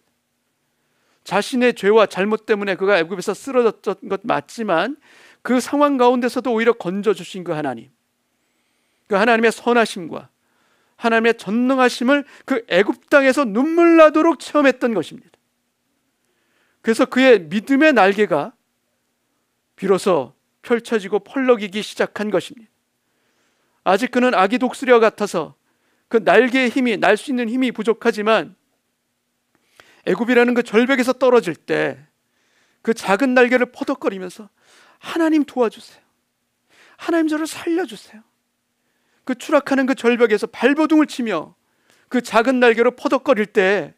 자신의 죄와 잘못 때문에 그가 애굽에서 쓰러졌던 것 맞지만 그 상황 가운데서도 오히려 건져주신 그 하나님, 그 하나님의 선하심과 하나님의 전능하심을 그 애굽 땅에서 눈물 나도록 체험했던 것입니다. 그래서 그의 믿음의 날개가 비로소 펼쳐지고 펄럭이기 시작한 것입니다. 아직 그는 아기 독수리와 같아서 그 날개의 힘이, 날 수 있는 힘이 부족하지만 애굽이라는 그 절벽에서 떨어질 때 그 작은 날개를 퍼덕거리면서 하나님 도와주세요, 하나님 저를 살려주세요, 그 추락하는 그 절벽에서 발버둥을 치며 그 작은 날개로 퍼덕거릴 때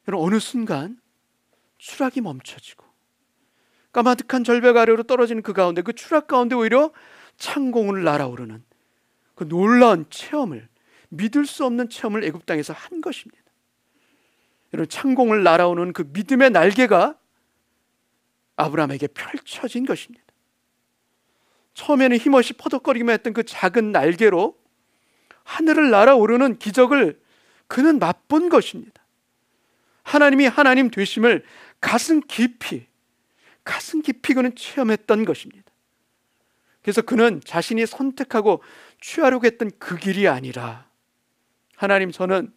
여러분, 어느 순간 추락이 멈춰지고 까마득한 절벽 아래로 떨어지는 그 가운데, 그 추락 가운데 오히려 창공을 날아오르는 그 놀라운 체험을, 믿을 수 없는 체험을 애굽 땅에서 한 것입니다. 여러분, 창공을 날아오는 그 믿음의 날개가 아브라함에게 펼쳐진 것입니다. 처음에는 힘없이 퍼덕거리기만 했던 그 작은 날개로 하늘을 날아오르는 기적을 그는 맛본 것입니다. 하나님이 하나님 되심을 가슴 깊이 그는 체험했던 것입니다. 그래서 그는 자신이 선택하고 취하려고 했던 그 길이 아니라 하나님, 저는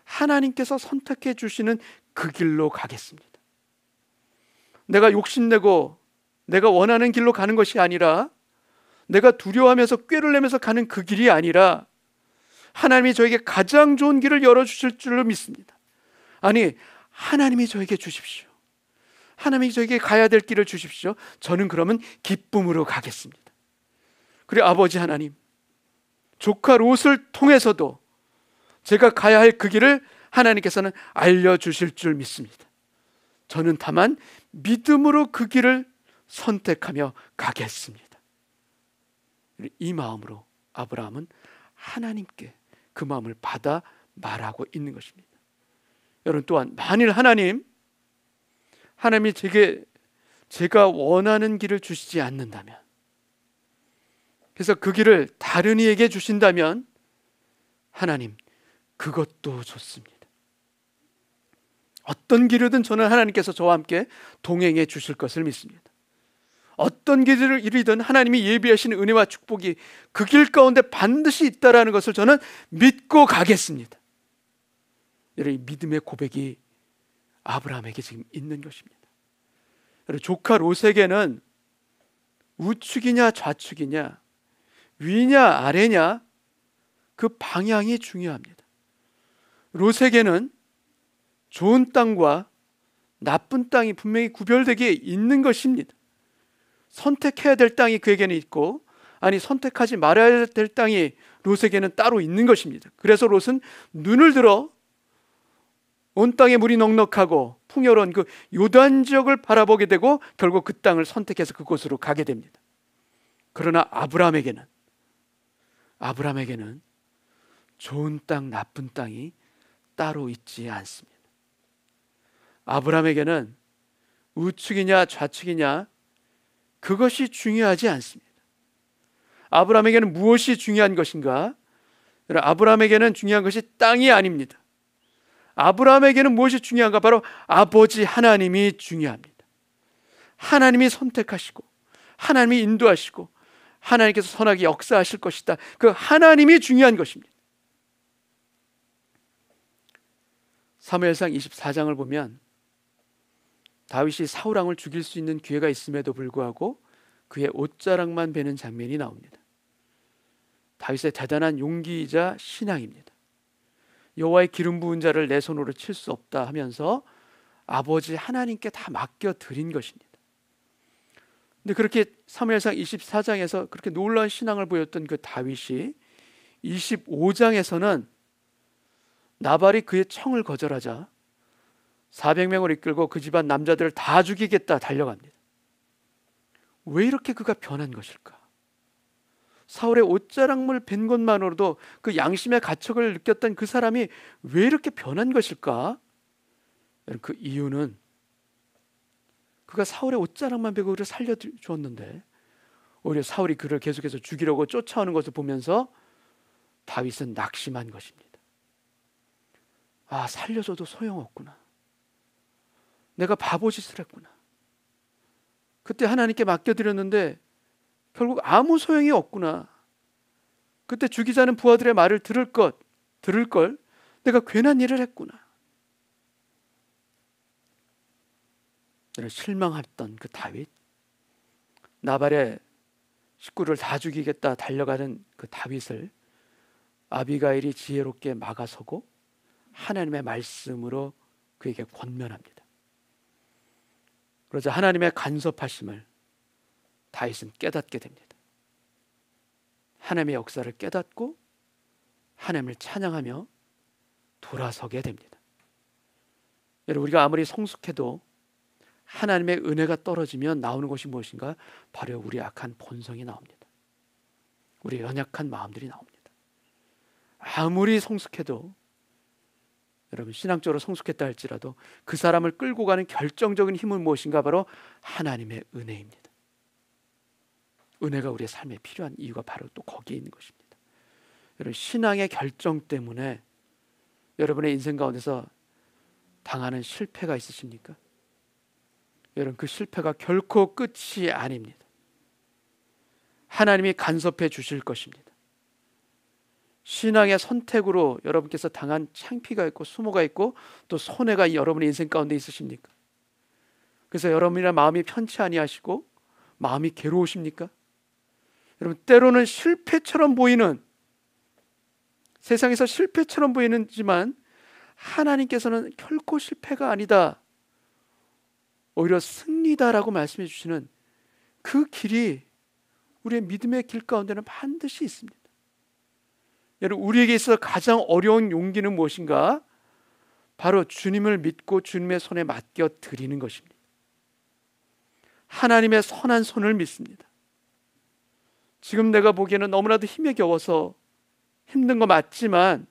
하나님께서 선택해 주시는 그 길로 가겠습니다. 내가 욕심내고 내가 원하는 길로 가는 것이 아니라, 내가 두려워하면서 꾀를 내면서 가는 그 길이 아니라 하나님이 저에게 가장 좋은 길을 열어주실 줄로 믿습니다. 아니, 하나님이 저에게 주십시오. 하나님이 저에게 가야 될 길을 주십시오. 저는 그러면 기쁨으로 가겠습니다. 그리고 아버지 하나님, 조카 롯을 통해서도 제가 가야 할 그 길을 하나님께서는 알려주실 줄 믿습니다. 저는 다만 믿음으로 그 길을 선택하며 가겠습니다. 이 마음으로 아브라함은 하나님께 그 마음을 받아 말하고 있는 것입니다. 여러분, 또한 만일 하나님이 제가 원하는 길을 주시지 않는다면, 그래서 그 길을 다른 이에게 주신다면 하나님, 그것도 좋습니다. 어떤 길이든 저는 하나님께서 저와 함께 동행해 주실 것을 믿습니다. 어떤 길이든 하나님이 예비하시는 은혜와 축복이 그 길 가운데 반드시 있다라는 것을 저는 믿고 가겠습니다. 여러분, 이 믿음의 고백이 아브라함에게 지금 있는 것입니다. 여러분, 조카 롯에게는 우측이냐 좌측이냐, 위냐 아래냐, 그 방향이 중요합니다. 롯에게는 좋은 땅과 나쁜 땅이 분명히 구별되게 있는 것입니다. 선택해야 될 땅이 그에게는 있고, 아니 선택하지 말아야 될 땅이 롯에게는 따로 있는 것입니다. 그래서 롯은 눈을 들어 온 땅에 물이 넉넉하고 풍요로운 그 요단 지역을 바라보게 되고 결국 그 땅을 선택해서 그곳으로 가게 됩니다. 그러나 아브라함에게는 좋은 땅, 나쁜 땅이 따로 있지 않습니다. 아브라함에게는 우측이냐 좌측이냐, 그것이 중요하지 않습니다. 아브라함에게는 무엇이 중요한 것인가? 아브라함에게는 중요한 것이 땅이 아닙니다. 아브라함에게는 무엇이 중요한가? 바로 아버지 하나님이 중요합니다. 하나님이 선택하시고 하나님이 인도하시고 하나님께서 선하게 역사하실 것이다. 그 하나님이 중요한 것입니다. 사무엘상 24장을 보면 다윗이 사울 왕을 죽일 수 있는 기회가 있음에도 불구하고 그의 옷자락만 베는 장면이 나옵니다. 다윗의 대단한 용기이자 신앙입니다. 여호와의 기름 부은 자를 내 손으로 칠 수 없다 하면서 아버지 하나님께 다 맡겨 드린 것입니다. 근데 그렇게 사무엘상 24장에서 그렇게 놀라운 신앙을 보였던 그 다윗이 25장에서는 나발이 그의 청을 거절하자 400명을 이끌고 그 집안 남자들을 다 죽이겠다 달려갑니다. 왜 이렇게 그가 변한 것일까? 사울의 옷자락물 벤 것만으로도 그 양심의 가책을 느꼈던 그 사람이 왜 이렇게 변한 것일까? 그 이유는 그가 사울의 옷자락만 베고 그를 살려주었는데 오히려 사울이 그를 계속해서 죽이려고 쫓아오는 것을 보면서 다윗은 낙심한 것입니다. 아, 살려줘도 소용없구나. 내가 바보짓을 했구나. 그때 하나님께 맡겨드렸는데 결국 아무 소용이 없구나. 그때 죽이자는 부하들의 말을 들을 걸 내가 괜한 일을 했구나. 실망했던 그 다윗, 나발의 식구를 다 죽이겠다 달려가는 그 다윗을 아비가일이 지혜롭게 막아서고 하나님의 말씀으로 그에게 권면합니다. 그러자 하나님의 간섭하심을 다윗은 깨닫게 됩니다. 하나님의 역사를 깨닫고 하나님을 찬양하며 돌아서게 됩니다. 여러분, 우리가 아무리 성숙해도 하나님의 은혜가 떨어지면 나오는 것이 무엇인가? 바로 우리 약한 본성이 나옵니다. 우리 연약한 마음들이 나옵니다. 아무리 성숙해도, 여러분 신앙적으로 성숙했다 할지라도 그 사람을 끌고 가는 결정적인 힘은 무엇인가? 바로 하나님의 은혜입니다. 은혜가 우리의 삶에 필요한 이유가 바로 또 거기에 있는 것입니다. 여러분, 신앙의 결정 때문에 여러분의 인생 가운데서 당하는 실패가 있으십니까? 여러분, 그 실패가 결코 끝이 아닙니다. 하나님이 간섭해 주실 것입니다. 신앙의 선택으로 여러분께서 당한 창피가 있고 수모가 있고 또 손해가 여러분의 인생 가운데 있으십니까? 그래서 여러분이나 마음이 편치 아니하시고 마음이 괴로우십니까? 여러분, 때로는 실패처럼 보이는, 세상에서 실패처럼 보이는지만 하나님께서는 결코 실패가 아니다, 오히려 승리다라고 말씀해 주시는 그 길이 우리의 믿음의 길 가운데는 반드시 있습니다. 여러분, 우리에게 있어서 가장 어려운 용기는 무엇인가? 바로 주님을 믿고 주님의 손에 맡겨 드리는 것입니다. 하나님의 선한 손을 믿습니다. 지금 내가 보기에는 너무나도 힘에 겨워서 힘든 거 맞지만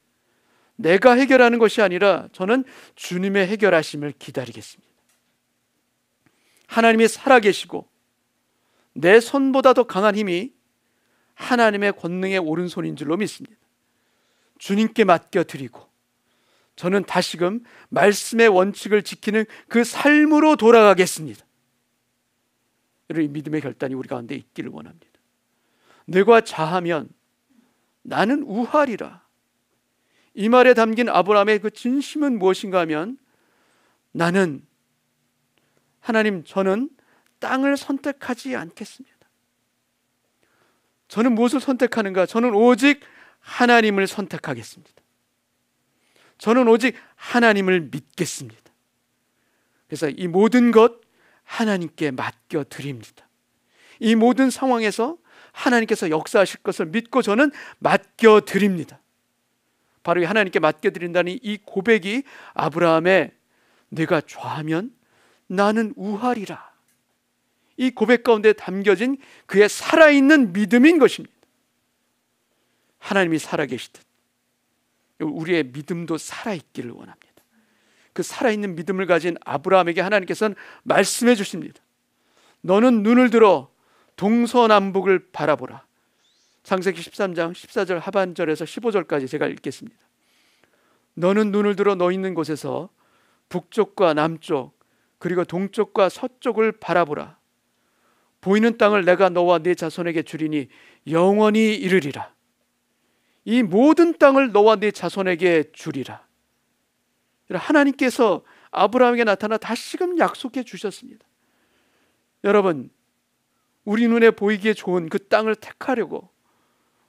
내가 해결하는 것이 아니라 저는 주님의 해결하심을 기다리겠습니다. 하나님이 살아계시고 내 손보다 더 강한 힘이 하나님의 권능의 오른손인 줄로 믿습니다. 주님께 맡겨드리고 저는 다시금 말씀의 원칙을 지키는 그 삶으로 돌아가겠습니다. 여러분, 이 믿음의 결단이 우리 가운데 있기를 원합니다. 내가 자하면 나는 우하리라. 이 말에 담긴 아브라함의 그 진심은 무엇인가 하면, 나는, 하나님, 저는 땅을 선택하지 않겠습니다. 저는 무엇을 선택하는가? 저는 오직 하나님을 선택하겠습니다. 저는 오직 하나님을 믿겠습니다. 그래서 이 모든 것 하나님께 맡겨드립니다. 이 모든 상황에서 하나님께서 역사하실 것을 믿고 저는 맡겨드립니다. 바로 이 하나님께 맡겨드린다는 이 고백이 아브라함의 내가 좌하면 나는 우하리라, 이 고백 가운데 담겨진 그의 살아있는 믿음인 것입니다. 하나님이 살아계시듯 우리의 믿음도 살아있기를 원합니다. 그 살아있는 믿음을 가진 아브라함에게 하나님께서는 말씀해 주십니다. 너는 눈을 들어 동서남북을 바라보라. 창세기 13장 14절 하반절에서 15절까지 제가 읽겠습니다. 너는 눈을 들어 너 있는 곳에서 북쪽과 남쪽 그리고 동쪽과 서쪽을 바라보라. 보이는 땅을 내가 너와 네 자손에게 주리니 영원히 이르리라. 이 모든 땅을 너와 네 자손에게 주리라. 하나님께서 아브라함에게 나타나 다시금 약속해 주셨습니다. 여러분, 우리 눈에 보이기에 좋은 그 땅을 택하려고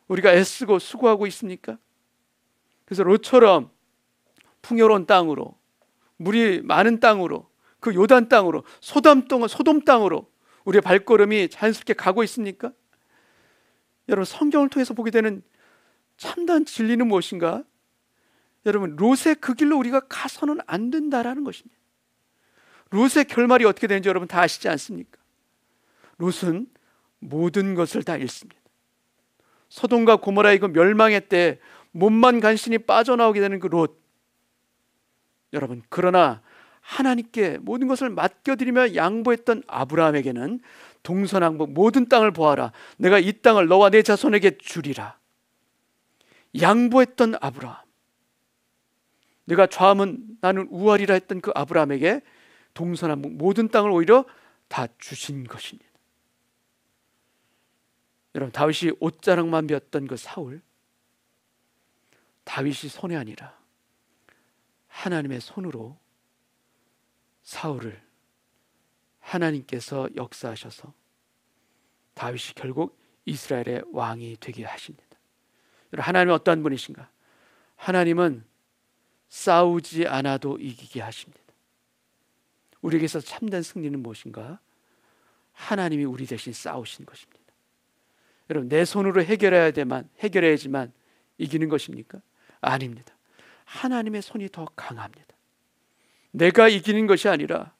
우리가 애쓰고 수고하고 있습니까? 그래서 롯처럼 풍요로운 땅으로, 물이 많은 땅으로, 그 요단 땅으로, 소돔 땅으로 우리의 발걸음이 자연스럽게 가고 있습니까? 여러분, 성경을 통해서 보게 되는 참다운 진리는 무엇인가? 여러분, 롯의 그 길로 우리가 가서는 안 된다라는 것입니다. 롯의 결말이 어떻게 되는지 여러분 다 아시지 않습니까? 롯은 모든 것을 다 잃습니다. 소돔과 고모라의 그 멸망의 때 몸만 간신히 빠져나오게 되는 그 롯. 여러분, 그러나 하나님께 모든 것을 맡겨드리며 양보했던 아브라함에게는 동서남북 모든 땅을 보아라, 내가 이 땅을 너와 내 자손에게 주리라. 양보했던 아브라함, 내가 좌하면 나는 우하리라 했던 그 아브라함에게 동서남북 모든 땅을 오히려 다 주신 것입니다. 여러분, 다윗이 옷자락만 베었던 그 사울, 다윗이 손이 아니라 하나님의 손으로 사울을 하나님께서 역사하셔서 다윗이 결국 이스라엘의 왕이 되게 하십니다. 여러분, 하나님은 어떠한 분이신가? 하나님은 싸우지 않아도 이기게 하십니다. 우리에게서 참된 승리는 무엇인가? 하나님이 우리 대신 싸우신 것입니다. 여러분, 내 손으로 해결해야지만 이기는 것입니까? 아닙니다. 하나님의 손이 더 강합니다. 내가 이기는 것이 아니라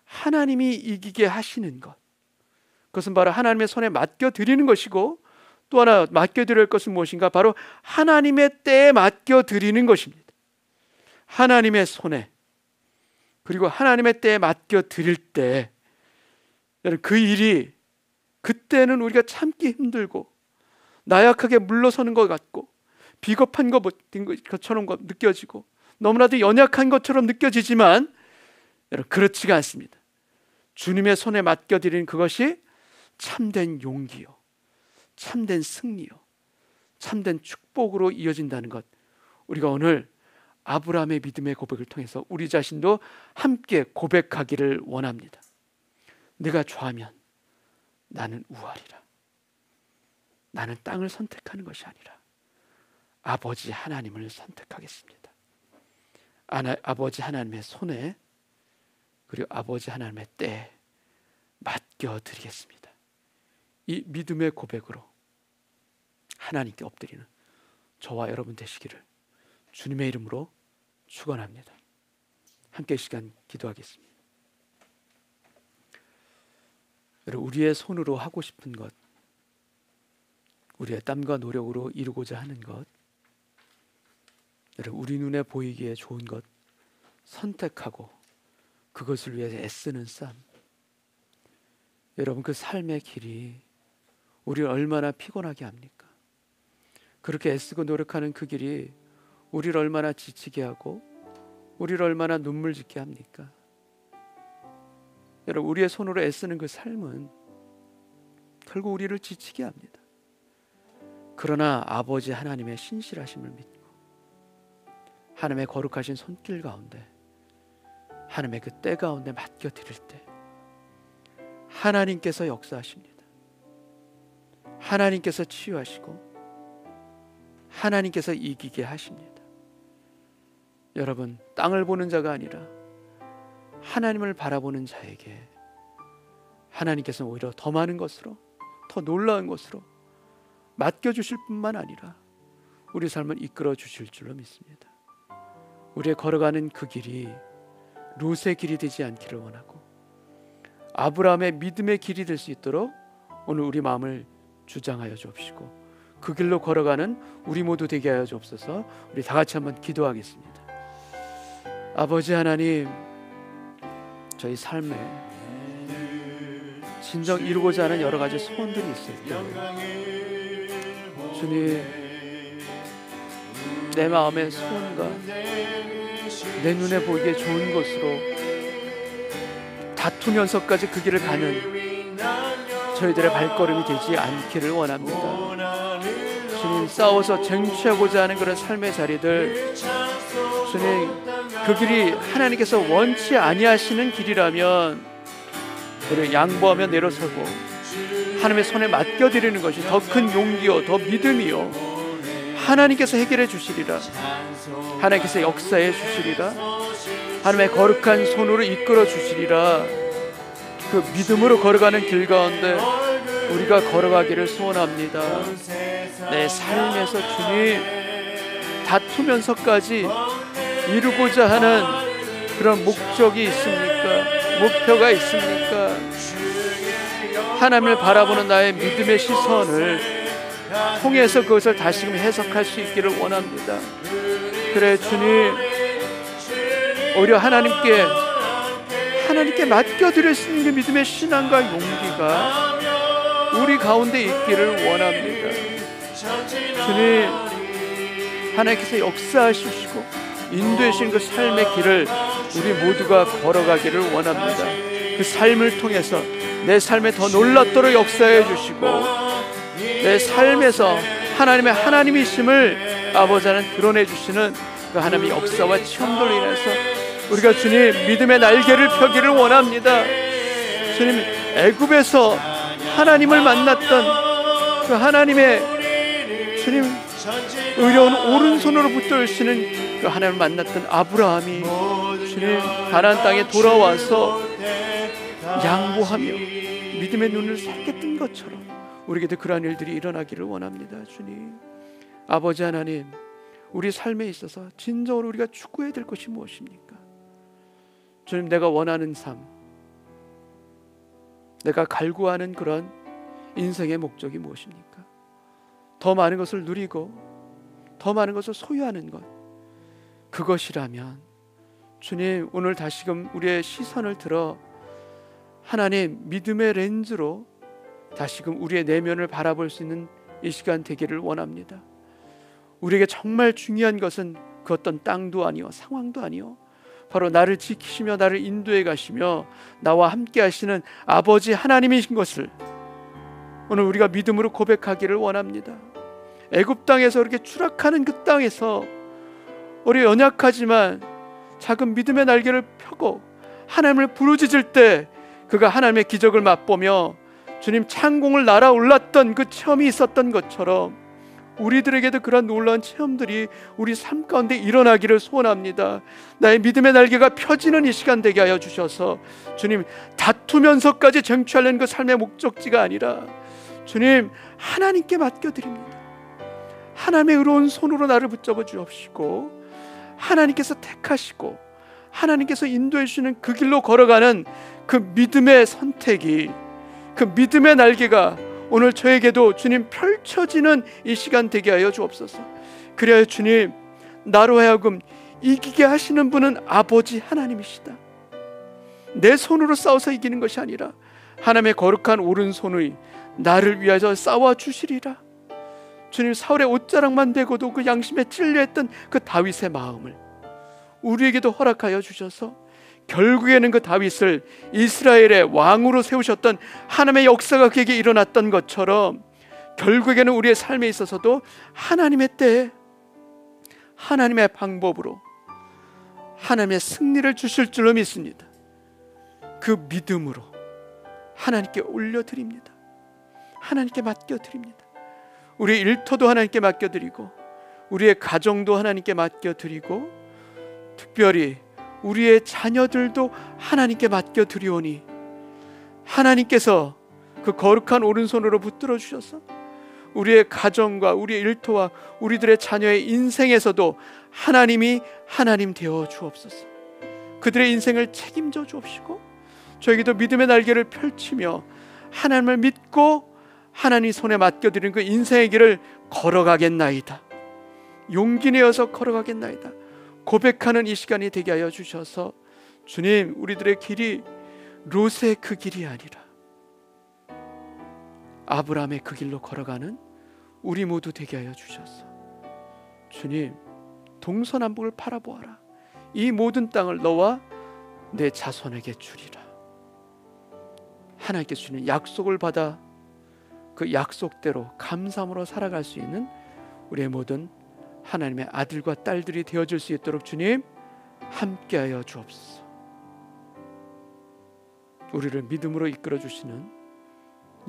하나님이 이기게 하시는 것, 그것은 바로 하나님의 손에 맡겨드리는 것이고, 또 하나 맡겨드릴 것은 무엇인가? 바로 하나님의 때에 맡겨드리는 것입니다. 하나님의 손에, 그리고 하나님의 때에 맡겨드릴 때 그 일이, 그때는 우리가 참기 힘들고 나약하게 물러서는 것 같고 비겁한 것처럼 느껴지고 너무나도 연약한 것처럼 느껴지지만, 여러분, 그렇지가 않습니다. 주님의 손에 맡겨드리는 그것이 참된 용기요, 참된 승리요, 참된 축복으로 이어진다는 것, 우리가 오늘 아브라함의 믿음의 고백을 통해서 우리 자신도 함께 고백하기를 원합니다. 내가 좌하면 나는 우하리라. 나는 땅을 선택하는 것이 아니라 아버지 하나님을 선택하겠습니다. 아버지 하나님의 손에, 그리고 아버지 하나님의 때에 맡겨드리겠습니다. 이 믿음의 고백으로 하나님께 엎드리는 저와 여러분 되시기를 주님의 이름으로 축원합니다. 함께 시간 기도하겠습니다. 여러분, 우리의 손으로 하고 싶은 것, 우리의 땀과 노력으로 이루고자 하는 것, 여러분, 우리 눈에 보이기에 좋은 것 선택하고 그것을 위해 애쓰는 삶, 여러분, 그 삶의 길이 우리를 얼마나 피곤하게 합니까? 그렇게 애쓰고 노력하는 그 길이 우리를 얼마나 지치게 하고 우리를 얼마나 눈물 짓게 합니까? 여러분, 우리의 손으로 애쓰는 그 삶은 결국 우리를 지치게 합니다. 그러나 아버지 하나님의 신실하심을 믿고 하나님의 거룩하신 손길 가운데, 하나님의 그 때 가운데 맡겨드릴 때 하나님께서 역사하십니다. 하나님께서 치유하시고 하나님께서 이기게 하십니다. 여러분, 땅을 보는 자가 아니라 하나님을 바라보는 자에게 하나님께서는 오히려 더 많은 것으로, 더 놀라운 것으로 맡겨주실 뿐만 아니라 우리 삶을 이끌어 주실 줄로 믿습니다. 우리의 걸어가는 그 길이 롯의 길이 되지 않기를 원하고 아브라함의 믿음의 길이 될 수 있도록 오늘 우리 마음을 주장하여 주옵시고 그 길로 걸어가는 우리 모두 되게 하여 주옵소서. 우리 다 같이 한번 기도하겠습니다. 아버지 하나님, 저희 삶에 진정 이루고자 하는 여러 가지 소원들이 있을 때 주님, 내 마음의 소원과 내 눈에 보이기에 좋은 것으로 다투면서까지 그 길을 가는 저희들의 발걸음이 되지 않기를 원합니다. 주님, 싸워서 쟁취하고자 하는 그런 삶의 자리들, 주님, 그 길이 하나님께서 원치 아니하시는 길이라면 우리 양보하며 내려서고 하나님의 손에 맡겨드리는 것이 더 큰 용기요, 더 믿음이요, 하나님께서 해결해 주시리라, 하나님께서 역사해 주시리라, 하나님의 거룩한 손으로 이끌어 주시리라. 그 믿음으로 걸어가는 길 가운데 우리가 걸어가기를 소원합니다. 내 삶에서 주님, 다투면서까지 이루고자 하는 그런 목적이 있습니까? 목표가 있습니까? 하나님을 바라보는 나의 믿음의 시선을 통해서 그것을 다시금 해석할 수 있기를 원합니다. 그래 주님, 오히려 하나님께 맡겨드릴 수 있는 그 믿음의 신앙과 용기가 우리 가운데 있기를 원합니다. 주님, 하나님께서 역사하시고 인도하신 그 삶의 길을 우리 모두가 걸어가기를 원합니다. 그 삶을 통해서 내 삶에 더 놀랍도록 역사해 주시고 내 삶에서 하나님의 하나님이심을 아버지 하나님 드러내 주시는 그 하나님의 역사와 체험들로 인해서 우리가 주님 믿음의 날개를 펴기를 원합니다. 주님, 애굽에서 하나님을 만났던 그 하나님의 주님 의로운 오른손으로 붙들으시는 그 하나님을 만났던 아브라함이 주님 가나안 땅에 돌아와서 양보하며 믿음의 눈을 새롭게 뜬 것처럼 우리에게도 그러한 일들이 일어나기를 원합니다. 주님, 아버지 하나님, 우리 삶에 있어서 진정으로 우리가 추구해야 될 것이 무엇입니까? 주님, 내가 원하는 삶, 내가 갈구하는 그런 인생의 목적이 무엇입니까? 더 많은 것을 누리고 더 많은 것을 소유하는 것, 그것이라면 주님, 오늘 다시금 우리의 시선을 들어 하나님 믿음의 렌즈로 다시금 우리의 내면을 바라볼 수 있는 이 시간 되기를 원합니다. 우리에게 정말 중요한 것은 그 어떤 땅도 아니요 상황도 아니요 바로 나를 지키시며 나를 인도해 가시며 나와 함께 하시는 아버지 하나님이신 것을 오늘 우리가 믿음으로 고백하기를 원합니다. 애굽 땅에서 이렇게 추락하는 그 땅에서 우리 연약하지만 작은 믿음의 날개를 펴고 하나님을 부르짖을 때 그가 하나님의 기적을 맛보며 주님 창공을 날아올랐던 그 체험이 있었던 것처럼 우리들에게도 그런 놀라운 체험들이 우리 삶 가운데 일어나기를 소원합니다. 나의 믿음의 날개가 펴지는 이 시간 되게 하여 주셔서 주님, 다투면서까지 쟁취하려는 그 삶의 목적지가 아니라 주님 하나님께 맡겨드립니다. 하나님의 의로운 손으로 나를 붙잡아 주옵시고 하나님께서 택하시고 하나님께서 인도해 주시는 그 길로 걸어가는 그 믿음의 선택이, 그 믿음의 날개가 오늘 저에게도 주님 펼쳐지는 이 시간 되게 하여 주옵소서. 그래야 주님, 나로 하여금 이기게 하시는 분은 아버지 하나님이시다. 내 손으로 싸워서 이기는 것이 아니라 하나님의 거룩한 오른손의 나를 위하여 싸워 주시리라. 주님, 사울의 옷자락만 되고도 그 양심에 찔려했던 그 다윗의 마음을 우리에게도 허락하여 주셔서 결국에는 그 다윗을 이스라엘의 왕으로 세우셨던 하나님의 역사가 그에게 일어났던 것처럼 결국에는 우리의 삶에 있어서도 하나님의 때에 하나님의 방법으로 하나님의 승리를 주실 줄로 믿습니다. 그 믿음으로 하나님께 올려드립니다. 하나님께 맡겨드립니다. 우리의 일터도 하나님께 맡겨드리고 우리의 가정도 하나님께 맡겨드리고 특별히 우리의 자녀들도 하나님께 맡겨드리오니 하나님께서 그 거룩한 오른손으로 붙들어 주셔서 우리의 가정과 우리의 일터와 우리들의 자녀의 인생에서도 하나님이 하나님 되어 주옵소서. 그들의 인생을 책임져 주옵시고 저에게도 믿음의 날개를 펼치며 하나님을 믿고 하나님 손에 맡겨드린 그 인생의 길을 걸어가겠나이다. 용기 내어서 걸어가겠나이다. 고백하는 이 시간이 되게 하여 주셔서 주님, 우리들의 길이 롯의 그 길이 아니라 아브라함의 그 길로 걸어가는 우리 모두 되게 하여 주셔서 주님, 동서남북을 바라보아라. 이 모든 땅을 너와 내 자손에게 주리라. 하나님께 주는 약속을 받아 그 약속대로 감사함으로 살아갈 수 있는 우리의 모든 하나님의 아들과 딸들이 되어줄 수 있도록 주님 함께하여 주옵소서. 우리를 믿음으로 이끌어 주시는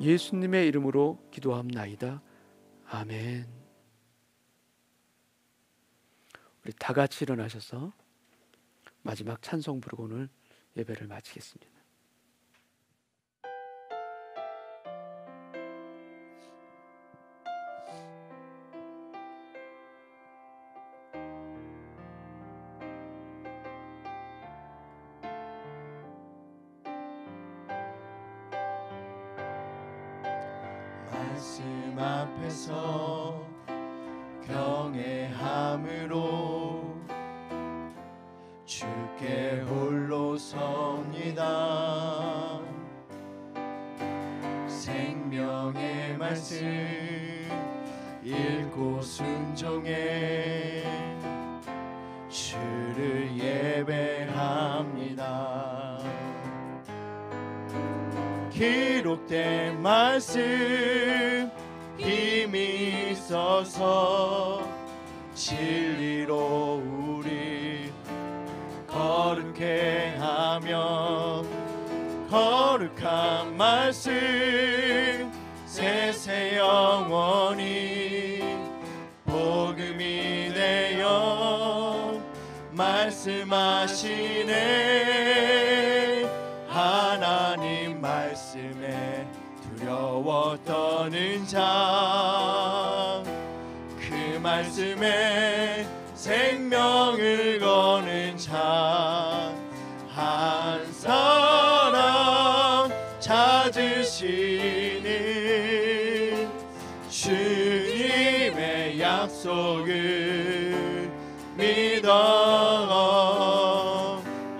예수님의 이름으로 기도합나이다. 아멘. 우리 다 같이 일어나셔서 마지막 찬송 부르고 오늘 예배를 마치겠습니다. 말씀 앞에서 경외함으로 주께 홀로 섭니다. 생명의 말씀 읽고 순종해 주를 예배합니다. 기록된 말씀 힘이 있어서 진리로 우리 거룩해 하며 거룩한 말씀 세세 영원히 복음이 되어 말씀하시네. 하나님 말씀에 두려워 떠는 자, 그 말씀에 생명을 거는 자 한 사람 찾으시는 주님의 약속을 믿어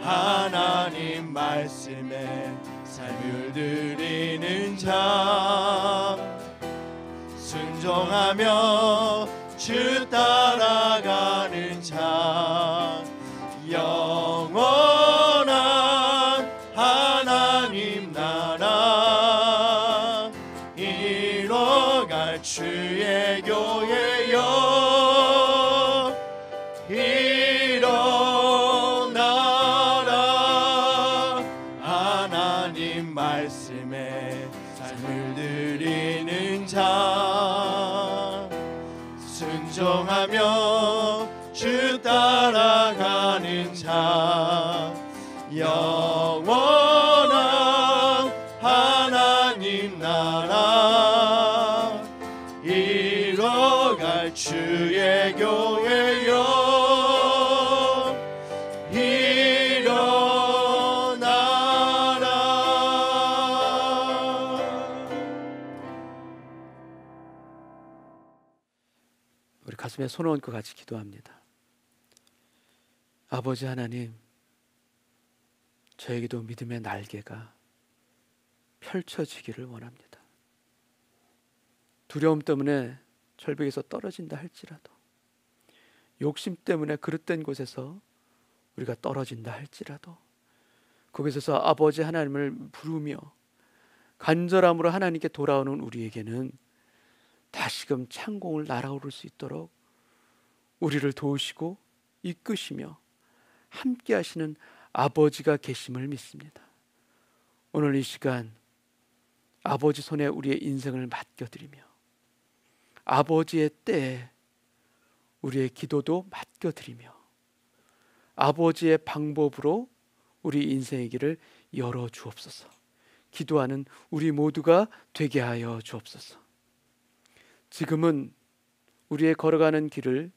하나님 말씀에 삶을 드리는 자, 순종하며 주 따라가는 자, 영원한 하나님 나라 이뤄갈 주의 교회여 일어나라. 하나님 말씀에 삶을 드리는 자, 순종하며 주 따라가는 자, 영원한 하나님 나라 이뤄갈 주의 교회여 일어나라. 우리 가슴에 손을 얹고 같이 기도합니다. 아버지 하나님, 저에게도 믿음의 날개가 펼쳐지기를 원합니다. 두려움 때문에 절벽에서 떨어진다 할지라도, 욕심 때문에 그릇된 곳에서 우리가 떨어진다 할지라도, 거기서 아버지 하나님을 부르며 간절함으로 하나님께 돌아오는 우리에게는 다시금 창공을 날아오를 수 있도록 우리를 도우시고 이끄시며 함께 하시는 아버지가 계심을 믿습니다. 오늘 이 시간 아버지 손에 우리의 인생을 맡겨드리며 아버지의 때에 우리의 기도도 맡겨드리며 아버지의 방법으로 우리 인생의 길을 열어주옵소서. 기도하는 우리 모두가 되게 하여 주옵소서. 지금은 우리의 걸어가는 길을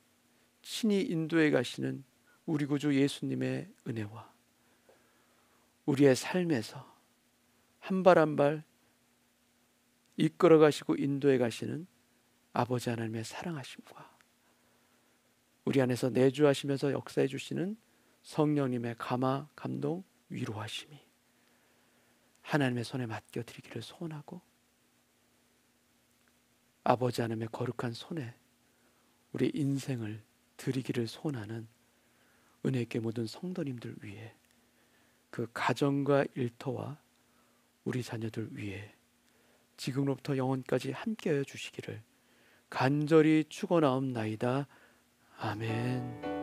친히 인도해 가시는 우리 구주 예수님의 은혜와 우리의 삶에서 한 발 한 발 이끌어 가시고 인도해 가시는 아버지 하나님의 사랑하심과 우리 안에서 내주하시면서 역사해 주시는 성령님의 감화, 감동, 위로하심이 하나님의 손에 맡겨드리기를 소원하고 아버지 하나님의 거룩한 손에 우리 인생을 드리기를 소원하는 은혜 있게 모든 성도님들 위해, 그 가정과 일터와 우리 자녀들 위해 지금으로부터 영원까지 함께하여 주시기를 간절히 축원하옵나이다. 아멘.